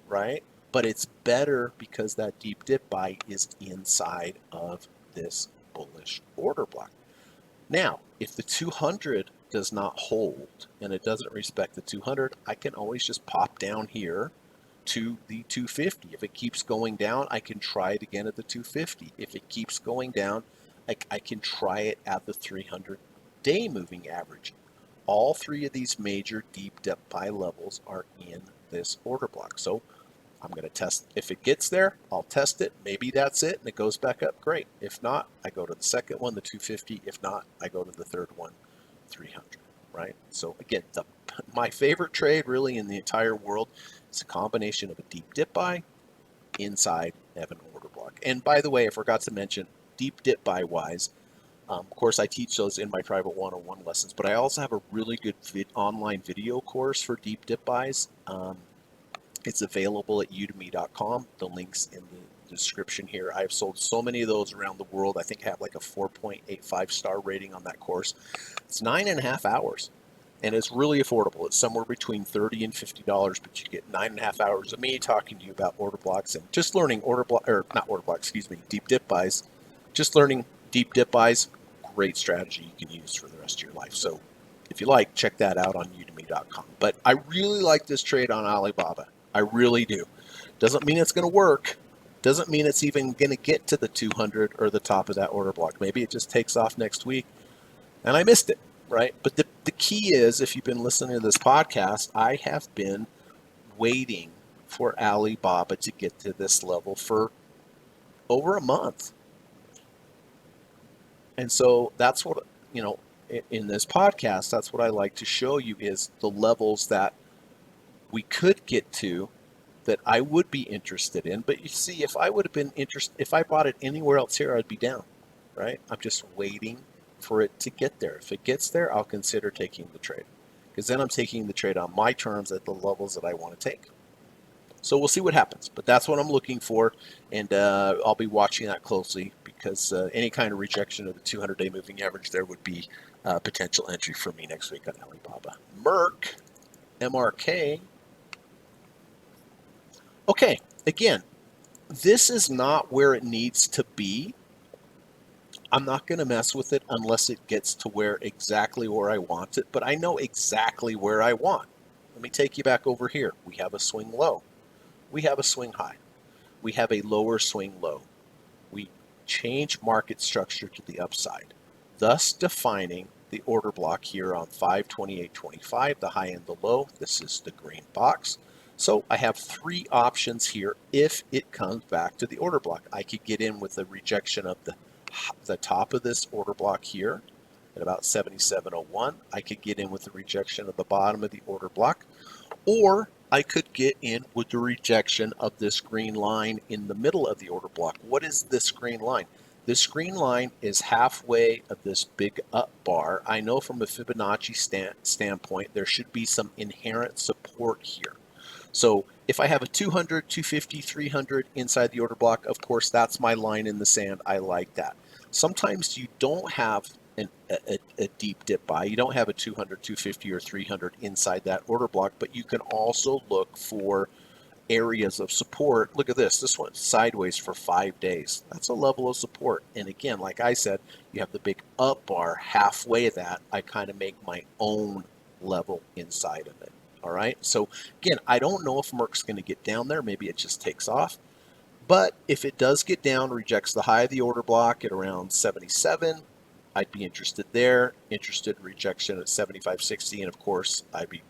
right? But it's better because that deep dip buy is inside of this bullish order block. Now, if the 200 does not hold and it doesn't respect the 200, I can always just pop down here to the 250. If it keeps going down, I can try it again at the 250. If it keeps going down, I can try it at the 300-day moving average. All three of these major deep dip buy levels are in this order block. So I'm going to test. If it gets there, I'll test it. Maybe that's it and it goes back up. Great. If not, I go to the second one, the 250. If not, I go to the third one, 300. Right? So again, my favorite trade really in the entire world is a combination of a deep dip buy inside of an order block. And by the way, I forgot to mention, deep dip buy wise, of course, I teach those in my private one-on-one lessons, but I also have a really good online video course for deep dip buys. It's available at udemy.com. The link's in the description here. I've sold so many of those around the world. I think I have like a 4.85 star rating on that course. It's 9.5 hours. And it's really affordable. It's somewhere between $30 and $50, but you get 9.5 hours of me talking to you about order blocks and just learning deep dip buys. Just learning deep dip buys, great strategy you can use for the rest of your life. So if you like, check that out on udemy.com. But I really like this trade on Alibaba. I really do. Doesn't mean it's going to work. Doesn't mean it's even going to get to the 200 or the top of that order block. Maybe it just takes off next week and I missed it. Right. But the key is, if you've been listening to this podcast, I have been waiting for Alibaba to get to this level for over a month. And so that's what, in this podcast, that's what I like to show you is the levels that we could get to that I would be interested in. But you see, if I would have been interested, if I bought it anywhere else here, I'd be down. Right. I'm just waiting for it to get there. If it gets there, I'll consider taking the trade, because then I'm taking the trade on my terms at the levels that I want to take. So we'll see what happens, but that's what I'm looking for, and I'll be watching that closely, because any kind of rejection of the 200-day moving average there would be potential entry for me next week on Alibaba. MRK. Okay, again, this is not where it needs to be. I'm not going to mess with it unless it gets to exactly where I want it, but I know exactly where I want. Let me take you back over here. We have a swing low. We have a swing high. We have a lower swing low. We change market structure to the upside, thus defining the order block here on 528.25, the high and the low. This is the green box. So I have three options here if it comes back to the order block. I could get in with a rejection of the top of this order block here at about 77.01. I could get in with the rejection of the bottom of the order block, or I could get in with the rejection of this green line in the middle of the order block. What is this green line? This green line is halfway of this big up bar. I know from a Fibonacci standpoint, there should be some inherent support here. So if I have a 200, 250, 300 inside the order block, of course, that's my line in the sand. I like that. Sometimes you don't have a deep dip buy. You don't have a 200, 250, or 300 inside that order block, but you can also look for areas of support. Look at this. This went sideways for 5 days. That's a level of support. And again, like I said, you have the big up bar halfway of that. I kind of make my own level inside of it. All right. So again, I don't know if Merck's going to get down there. Maybe it just takes off. But if it does get down, rejects the high of the order block at around 77, I'd be interested there. Interested in rejection at 75.60, and of course, I'd be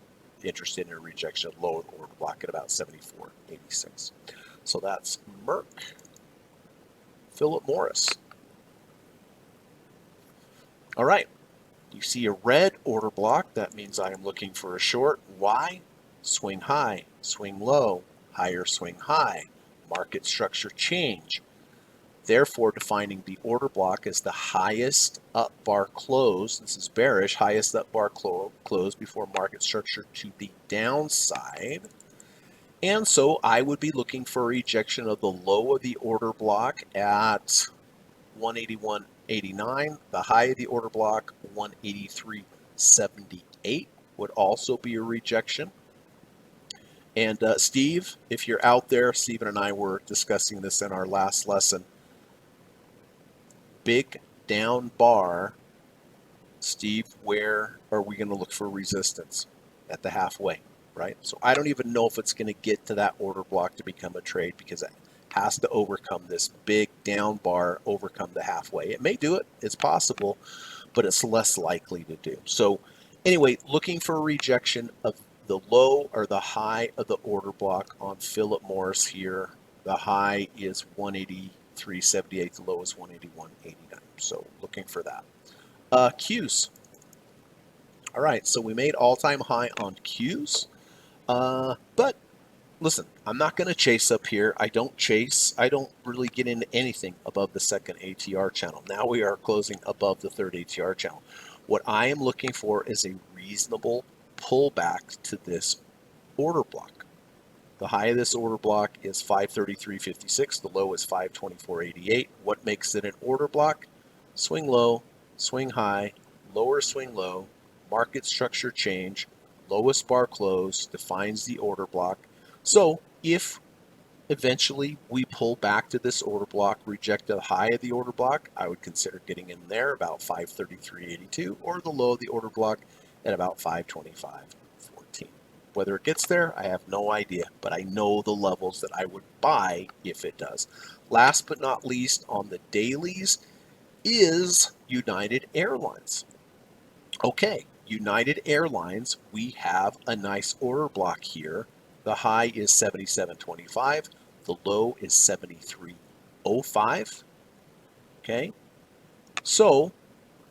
interested in a rejection of lower order block at about 74.86. So that's Merck. Philip Morris. All right. You see a red order block. That means I am looking for a short. Why? Swing high, swing low, higher swing high. Market structure change, therefore defining the order block as the highest up bar close. This is bearish, highest up bar close before market structure to the downside. And so I would be looking for a rejection of the low of the order block at 181.89. The high of the order block, 183.78, would also be a rejection. And Steve, if you're out there, Stephen and I were discussing this in our last lesson. Big down bar Steve, where are we going to look for resistance? At the halfway, right? So I don't even know if it's going to get to that order block to become a trade because it has to overcome this big down bar, overcome the halfway. It may do it, it's possible, but it's less likely to do. So anyway, looking for a rejection of the low or the high of the order block on Philip Morris here. The high is 183.78, the low is 181.89. So looking for that. Qs. All right, so we made all-time high on Qs. But listen, I'm not going to chase up here. I don't chase. I don't really get into anything above the second ATR channel. Now we are closing above the third ATR channel. What I am looking for is a reasonable pullback to this order block. The high of this order block is 533.56. The low is 524.88. What makes it an order block? Swing low, swing high, lower swing low, market structure change, lowest bar close defines the order block. So if eventually we pull back to this order block, reject the high of the order block, I would consider getting in there about 533.82 or the low of the order block at about 525.14. Whether it gets there, I have no idea, but I know the levels that I would buy if it does. Last but not least on the dailies is United Airlines. Okay, United Airlines, we have a nice order block here. The high is 77.25. The low is 73.05. Okay, so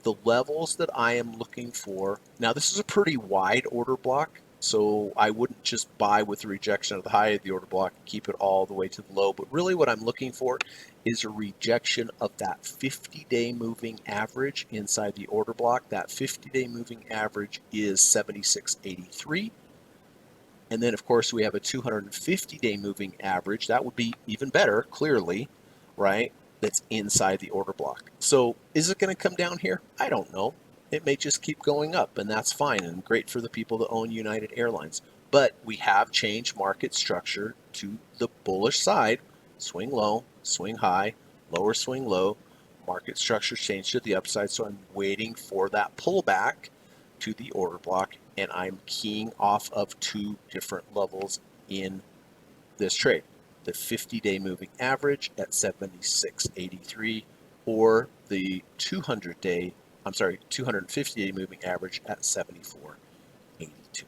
the levels that I am looking for, now this is a pretty wide order block, so I wouldn't just buy with the rejection of the high of the order block and keep it all the way to the low, but really what I'm looking for is a rejection of that 50-day moving average inside the order block. That 50-day moving average is 76.83. And then, of course, we have a 250-day moving average. That would be even better, clearly, right? That's inside the order block. So is it going to come down here? I don't know. It may just keep going up, and that's fine and great for the people that own United Airlines. But we have changed market structure to the bullish side. Swing low, swing high, lower swing low. Market structure changed to the upside, so I'm waiting for that pullback to the order block, and I'm keying off of two different levels in this trade. The 50-day moving average at 76.83 or the 250-day moving average at 74.82,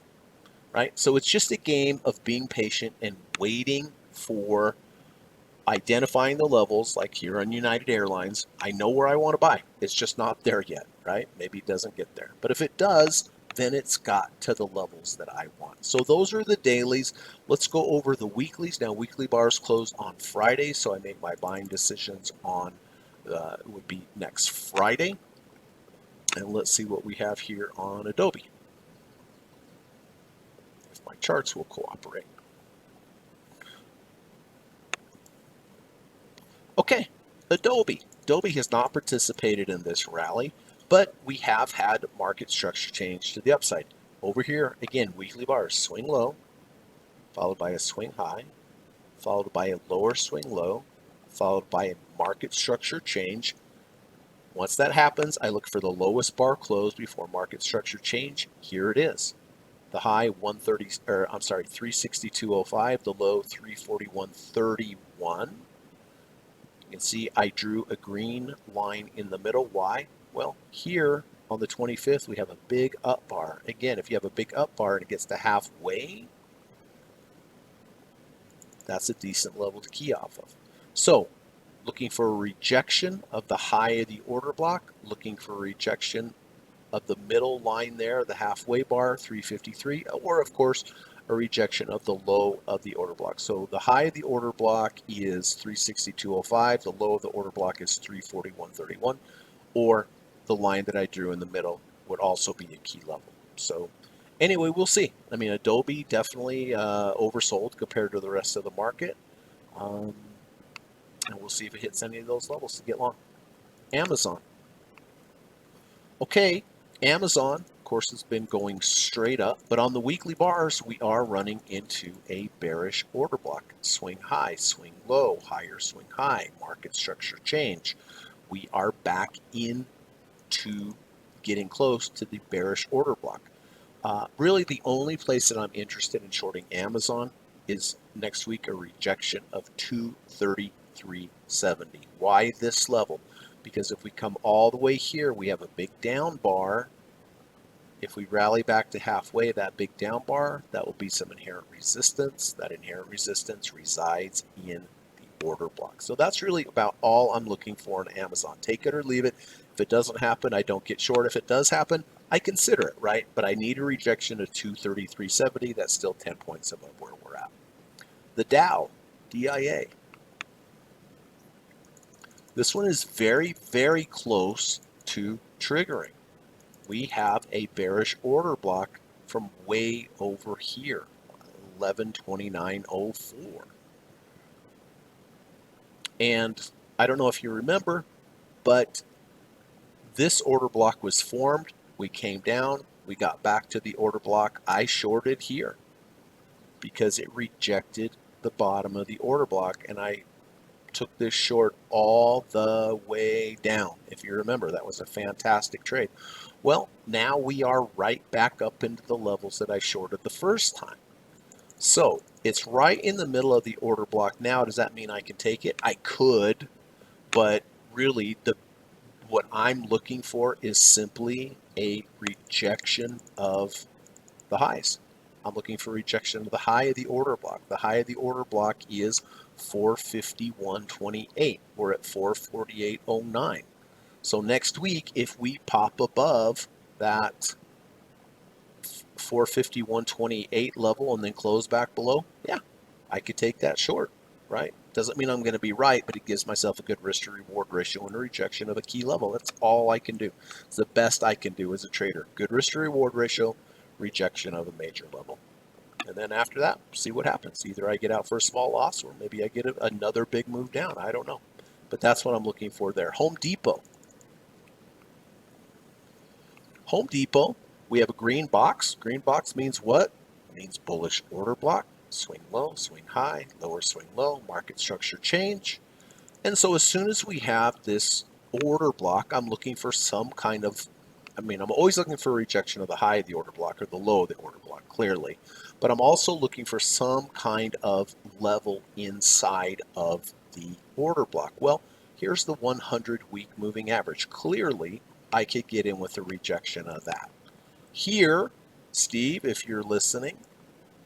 right? So it's just a game of being patient and waiting for identifying the levels, like here on United Airlines. I know where I want to buy. It's just not there yet, right? Maybe it doesn't get there. But if it does, then it's got to the levels that I want. So those are the dailies. Let's go over the weeklies. Now, weekly bars close on Friday, so I make my buying decisions on, would be next Friday. And let's see what we have here on Adobe, if my charts will cooperate. Okay, Adobe. Adobe has not participated in this rally, but we have had market structure change to the upside. Over here, again, weekly bars, swing low, followed by a swing high, followed by a lower swing low, followed by a market structure change. Once that happens, I look for the lowest bar close before market structure change. Here it is. The high 362.05, the low 341.31. You can see I drew a green line in the middle. Why? Well, here on the 25th, we have a big up bar. Again, if you have a big up bar and it gets to halfway, that's a decent level to key off of. So, looking for a rejection of the high of the order block, looking for a rejection of the middle line there, the halfway bar, 353, or of course, a rejection of the low of the order block. So the high of the order block is 362.05, the low of the order block is 341.31, or the line that I drew in the middle would also be a key level. So anyway, we'll see. I mean, Adobe definitely oversold compared to the rest of the market. And we'll see if it hits any of those levels to get long. Amazon. Okay, Amazon, of course, has been going straight up, but on the weekly bars, we are running into a bearish order block. Swing high, swing low, higher swing high, market structure change. We are back into getting close to the bearish order block. Really, the only place that I'm interested in shorting Amazon is next week, a rejection of 233.70. Why this level? Because if we come all the way here, we have a big down bar. If we rally back to halfway, that big down bar, that will be some inherent resistance. That inherent resistance resides in the order block. So that's really about all I'm looking for in Amazon. Take it or leave it. If it doesn't happen, I don't get short. If it does happen, I consider it, right? But I need a rejection of 233.70. That's still 10 points above where we're at. The Dow, DIA. This one is very, very close to triggering. We have a bearish order block from way over here, 1129.04. And I don't know if you remember, but this order block was formed. We came down, we got back to the order block. I shorted here because it rejected the bottom of the order block, and I took this short all the way down. If you remember, that was a fantastic trade. Well, now we are right back up into the levels that I shorted the first time. So it's right in the middle of the order block now. Does that mean I can take it? I could, but really what I'm looking for is simply a rejection of the highs. I'm looking for rejection of the high of the order block. The high of the order block is 451.28. We're at 448.09. So next week, if we pop above that 451.28 level and then close back below, yeah, I could take that short, right? Doesn't mean I'm going to be right, but it gives myself a good risk to reward ratio and a rejection of a key level. That's all I can do. It's the best I can do as a trader. Good risk to reward ratio, rejection of a major level. And then after that, see what happens. Either I get out for a small loss or maybe I get another big move down. I don't know. But that's what I'm looking for there. Home Depot. Home Depot, we have a green box. Green box means what? It means bullish order block. Swing low, swing high, lower swing low, market structure change. And so as soon as we have this order block, I'm looking for some kind of, I'm always looking for a rejection of the high of the order block or the low of the order block, clearly. But I'm also looking for some kind of level inside of the order block. Well, here's the 100-week moving average. Clearly, I could get in with a rejection of that. Here, Steve, if you're listening,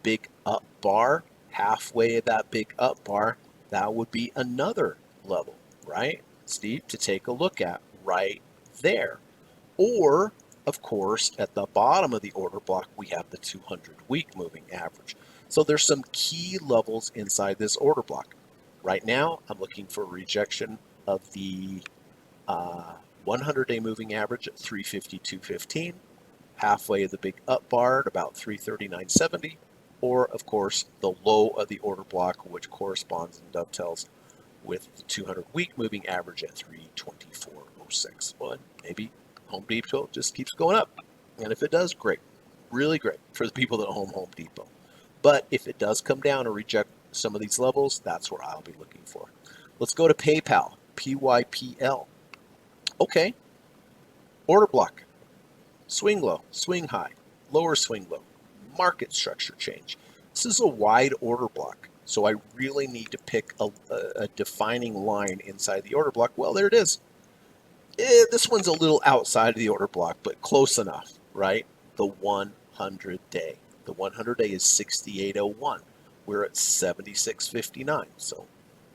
big up bar, halfway of that big up bar, that would be another level, right, Steve, to take a look at right there. Or, of course, at the bottom of the order block, we have the 200-week moving average. So there's some key levels inside this order block. Right now, I'm looking for a rejection of the 100-day moving average at 352.15, halfway of the big up bar at about 339.70, or, of course, the low of the order block, which corresponds and dovetails with the 200-week moving average at 324.06. Well, maybe Home Depot just keeps going up. And if it does, great. Really great for the people that own Home Depot. But if it does come down or reject some of these levels, that's where I'll be looking for. Let's go to PayPal, PYPL. Okay, order block, swing low, swing high, lower swing low, market structure change. This is a wide order block, so I really need to pick a defining line inside the order block. Well, there it is. This one's a little outside of the order block, but close enough, right? The 100-day. The 100-day is 68.01. We're at 76.59, so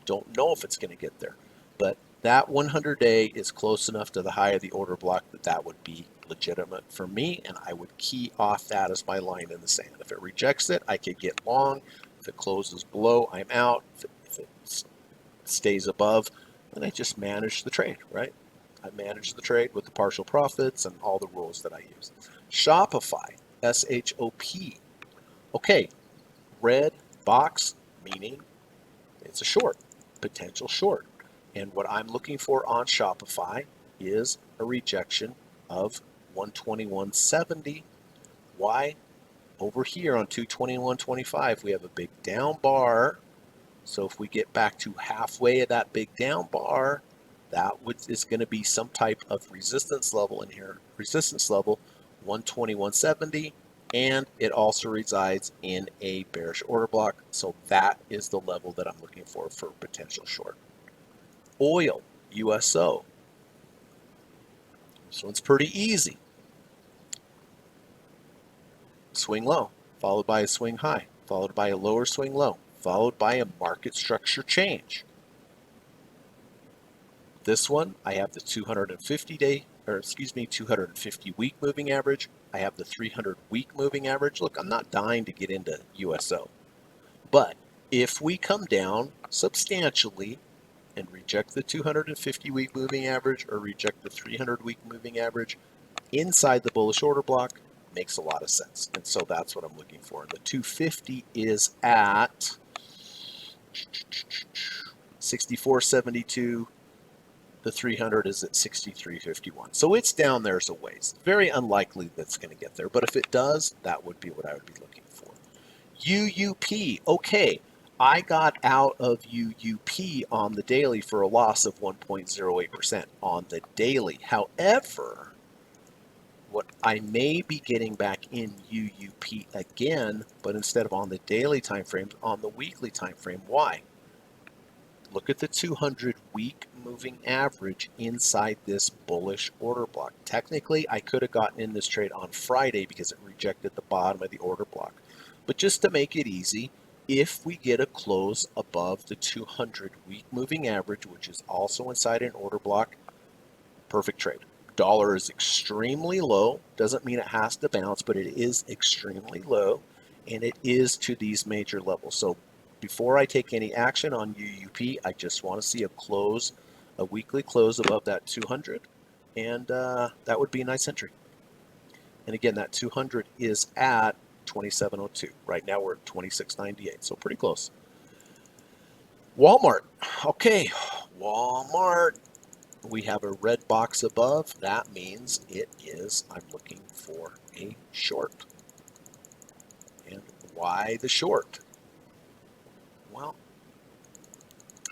don't know if it's going to get there. But that 100-day is close enough to the high of the order block that would be legitimate for me, and I would key off that as my line in the sand. If it rejects it, I could get long. If it closes below, I'm out. If it stays above, then I just manage the trade, right? I manage the trade with the partial profits and all the rules that I use. Shopify, SHOP. Okay, red box, meaning it's a short, potential short. And what I'm looking for on Shopify is a rejection of 121.70. Why? Over here on 221.25, we have a big down bar. So if we get back to halfway of that big down bar, is going to be some type of resistance level in here. Resistance level 120, 170, and it also resides in a bearish order block. So that is the level that I'm looking for potential short. Oil, USO. This one's pretty easy. Swing low, followed by a swing high, followed by a lower swing low, followed by a market structure change. This one, I have the 250 week moving average. I have the 300 week moving average. Look, I'm not dying to get into USO. But if we come down substantially and reject the 250 week moving average or reject the 300 week moving average inside the bullish order block, makes a lot of sense. And so that's what I'm looking for. And the 250 is at 64.72. The 300 is at 63.51. So it's down there as a ways. Very unlikely that's going to get there. But if it does, that would be what I would be looking for. UUP. Okay, I got out of UUP on the daily for a loss of 1.08% on the daily. However, what I may be getting back in UUP again, but instead of on the daily time frame, on the weekly time frame. Why? Look at the 200 week moving average inside this bullish order block. Technically, I could have gotten in this trade on Friday because it rejected the bottom of the order block. But just to make it easy, if we get a close above the 200 week moving average, which is also inside an order block, perfect trade. Dollar is extremely low. Doesn't mean it has to bounce, but it is extremely low, and it is to these major levels. So before I take any action on UUP, I just want to see a weekly close above that 200, and that would be a nice entry. And again, that 200 is at 27.02. Right now we're at 26.98, so pretty close. Walmart. Okay, Walmart. We have a red box above. That means I'm looking for a short. And why the short? Well,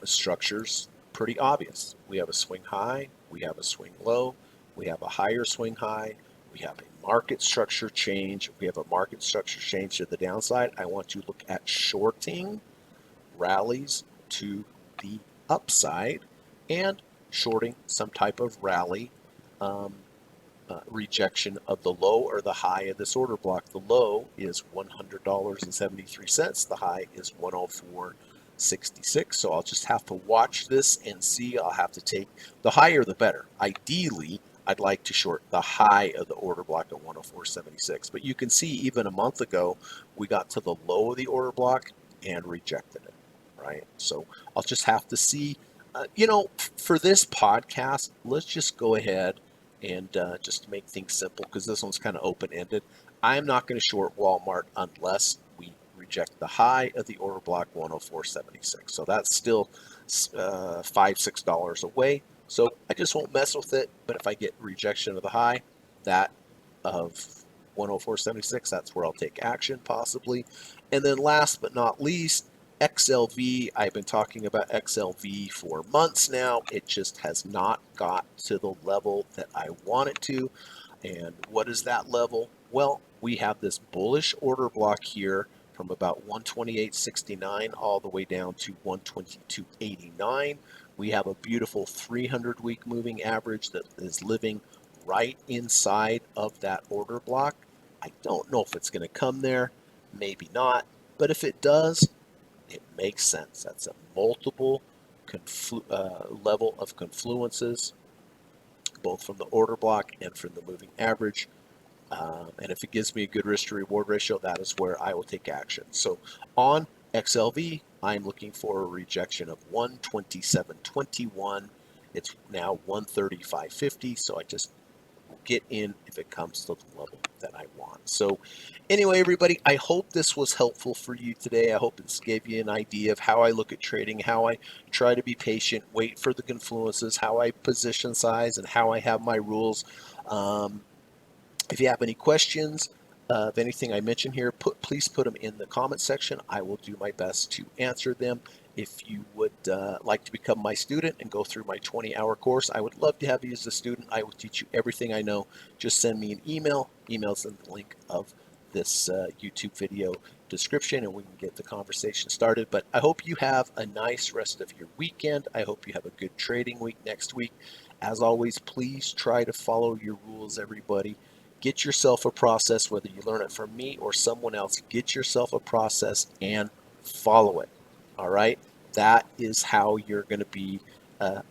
the structure's pretty obvious. We have a swing high, we have a swing low, we have a higher swing high, we have a market structure change. We have a market structure change to the downside. I want to look at shorting rallies to the upside and shorting some type of rally rejection of the low or the high of this order block. The low is $100.73. The high is 104.66. So I'll just have to watch this and see. I'll have to take the higher the better. Ideally, I'd like to short the high of the order block at 104.76. But you can see even a month ago, we got to the low of the order block and rejected it, right? So I'll just have to see. For this podcast, let's just go ahead and just make things simple, because this one's kind of open-ended. I'm not going to short Walmart unless we reject the high of the order block 104.76. So that's still $5-6 away. So I just won't mess with it. But if I get rejection of the high, that of 104.76, that's where I'll take action possibly. And then last but not least, XLV. I've been talking about XLV for months now. It just has not got to the level that I want it to. And what is that level? Well, we have this bullish order block here from about 128.69 all the way down to 122.89. We have a beautiful 300 week moving average that is living right inside of that order block. I don't know if it's going to come there, maybe not, but if it does, it makes sense. That's a multiple level of confluences, both from the order block and from the moving average. And if it gives me a good risk to reward ratio, that is where I will take action. So on XLV, I'm looking for a rejection of 127.21. It's now 135.50. So I just get in if it comes to the level that I want. So anyway, everybody, I hope this was helpful for you today. I hope this gave you an idea of how I look at trading, how I try to be patient, wait for the confluences, how I position size, and how I have my rules. If you have any questions of anything I mentioned here, please put them in the comment section. I will do my best to answer them. If you would like to become my student and go through my 20-hour course, I would love to have you as a student. I will teach you everything I know. Just send me an email. Email's in the link of this YouTube video description, and we can get the conversation started. But I hope you have a nice rest of your weekend. I hope you have a good trading week next week. As always, please try to follow your rules, everybody. Get yourself a process, whether you learn it from me or someone else. Get yourself a process and follow it. All right, that is how you're going to be a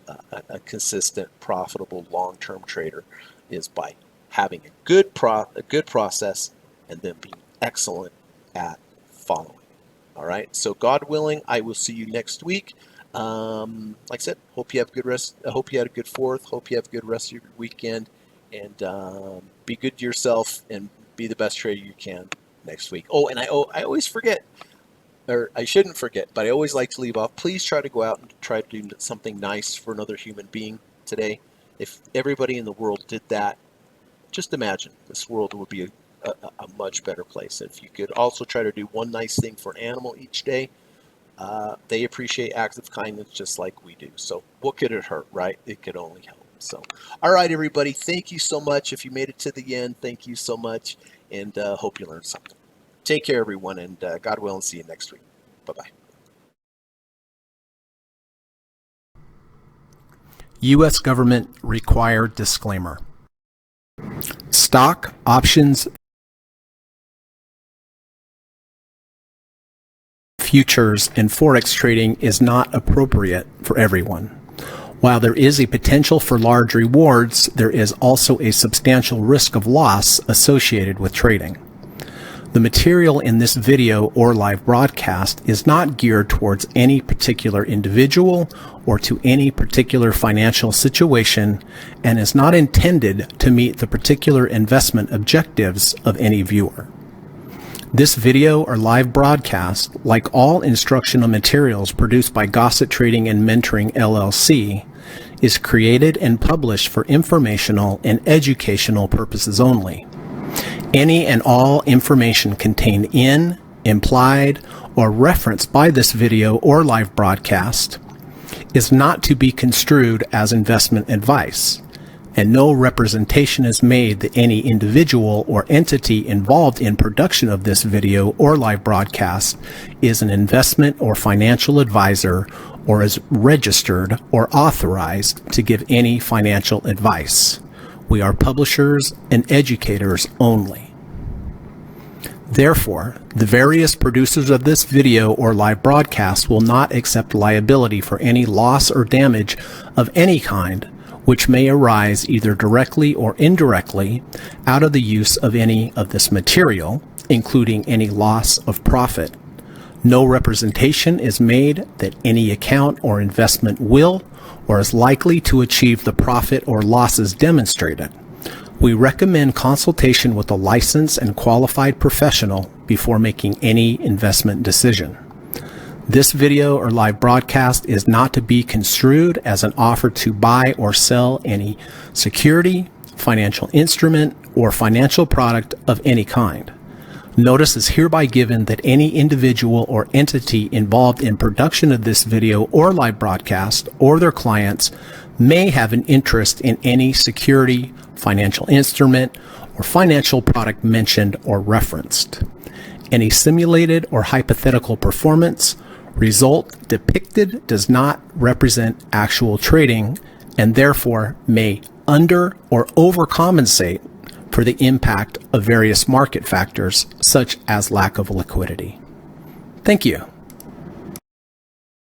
consistent, profitable, long-term trader, is by having a good process and then being excellent at following. All right, so God willing, I will see you next week. Like I said, hope you have a good rest. I hope you had a good 4th. Hope you have a good rest of your weekend, and be good to yourself and be the best trader you can next week. Oh, and I always forget. Or I shouldn't forget, but I always like to leave off. Please try to go out and try to do something nice for another human being today. If everybody in the world did that, just imagine this world would be a much better place. If you could also try to do one nice thing for an animal each day, they appreciate acts of kindness just like we do. So what could it hurt, right? It could only help. So, all right, everybody, thank you so much. If you made it to the end, thank you so much, and hope you learned something. Take care, everyone, and God willing, see you next week. Bye-bye. U.S. government required disclaimer. Stock, options, futures, and forex trading is not appropriate for everyone. While there is a potential for large rewards, there is also a substantial risk of loss associated with trading. The material in this video or live broadcast is not geared towards any particular individual or to any particular financial situation and is not intended to meet the particular investment objectives of any viewer. This video or live broadcast, like all instructional materials produced by Gossett Trading and Mentoring LLC, is created and published for informational and educational purposes only. Any and all information contained in, implied, or referenced by this video or live broadcast is not to be construed as investment advice, and no representation is made that any individual or entity involved in production of this video or live broadcast is an investment or financial advisor or is registered or authorized to give any financial advice. We are publishers and educators only. Therefore, the various producers of this video or live broadcast will not accept liability for any loss or damage of any kind which may arise either directly or indirectly out of the use of any of this material, including any loss of profit. No representation is made that any account or investment will or is likely to achieve the profit or losses demonstrated. We recommend consultation with a licensed and qualified professional before making any investment decision. This video or live broadcast is not to be construed as an offer to buy or sell any security, financial instrument, or financial product of any kind. Notice is hereby given that any individual or entity involved in production of this video or live broadcast or their clients may have an interest in any security, financial instrument, or financial product mentioned or referenced. Any simulated or hypothetical performance result depicted does not represent actual trading and therefore may under or overcompensate for the impact of various market factors such as lack of liquidity. Thank you.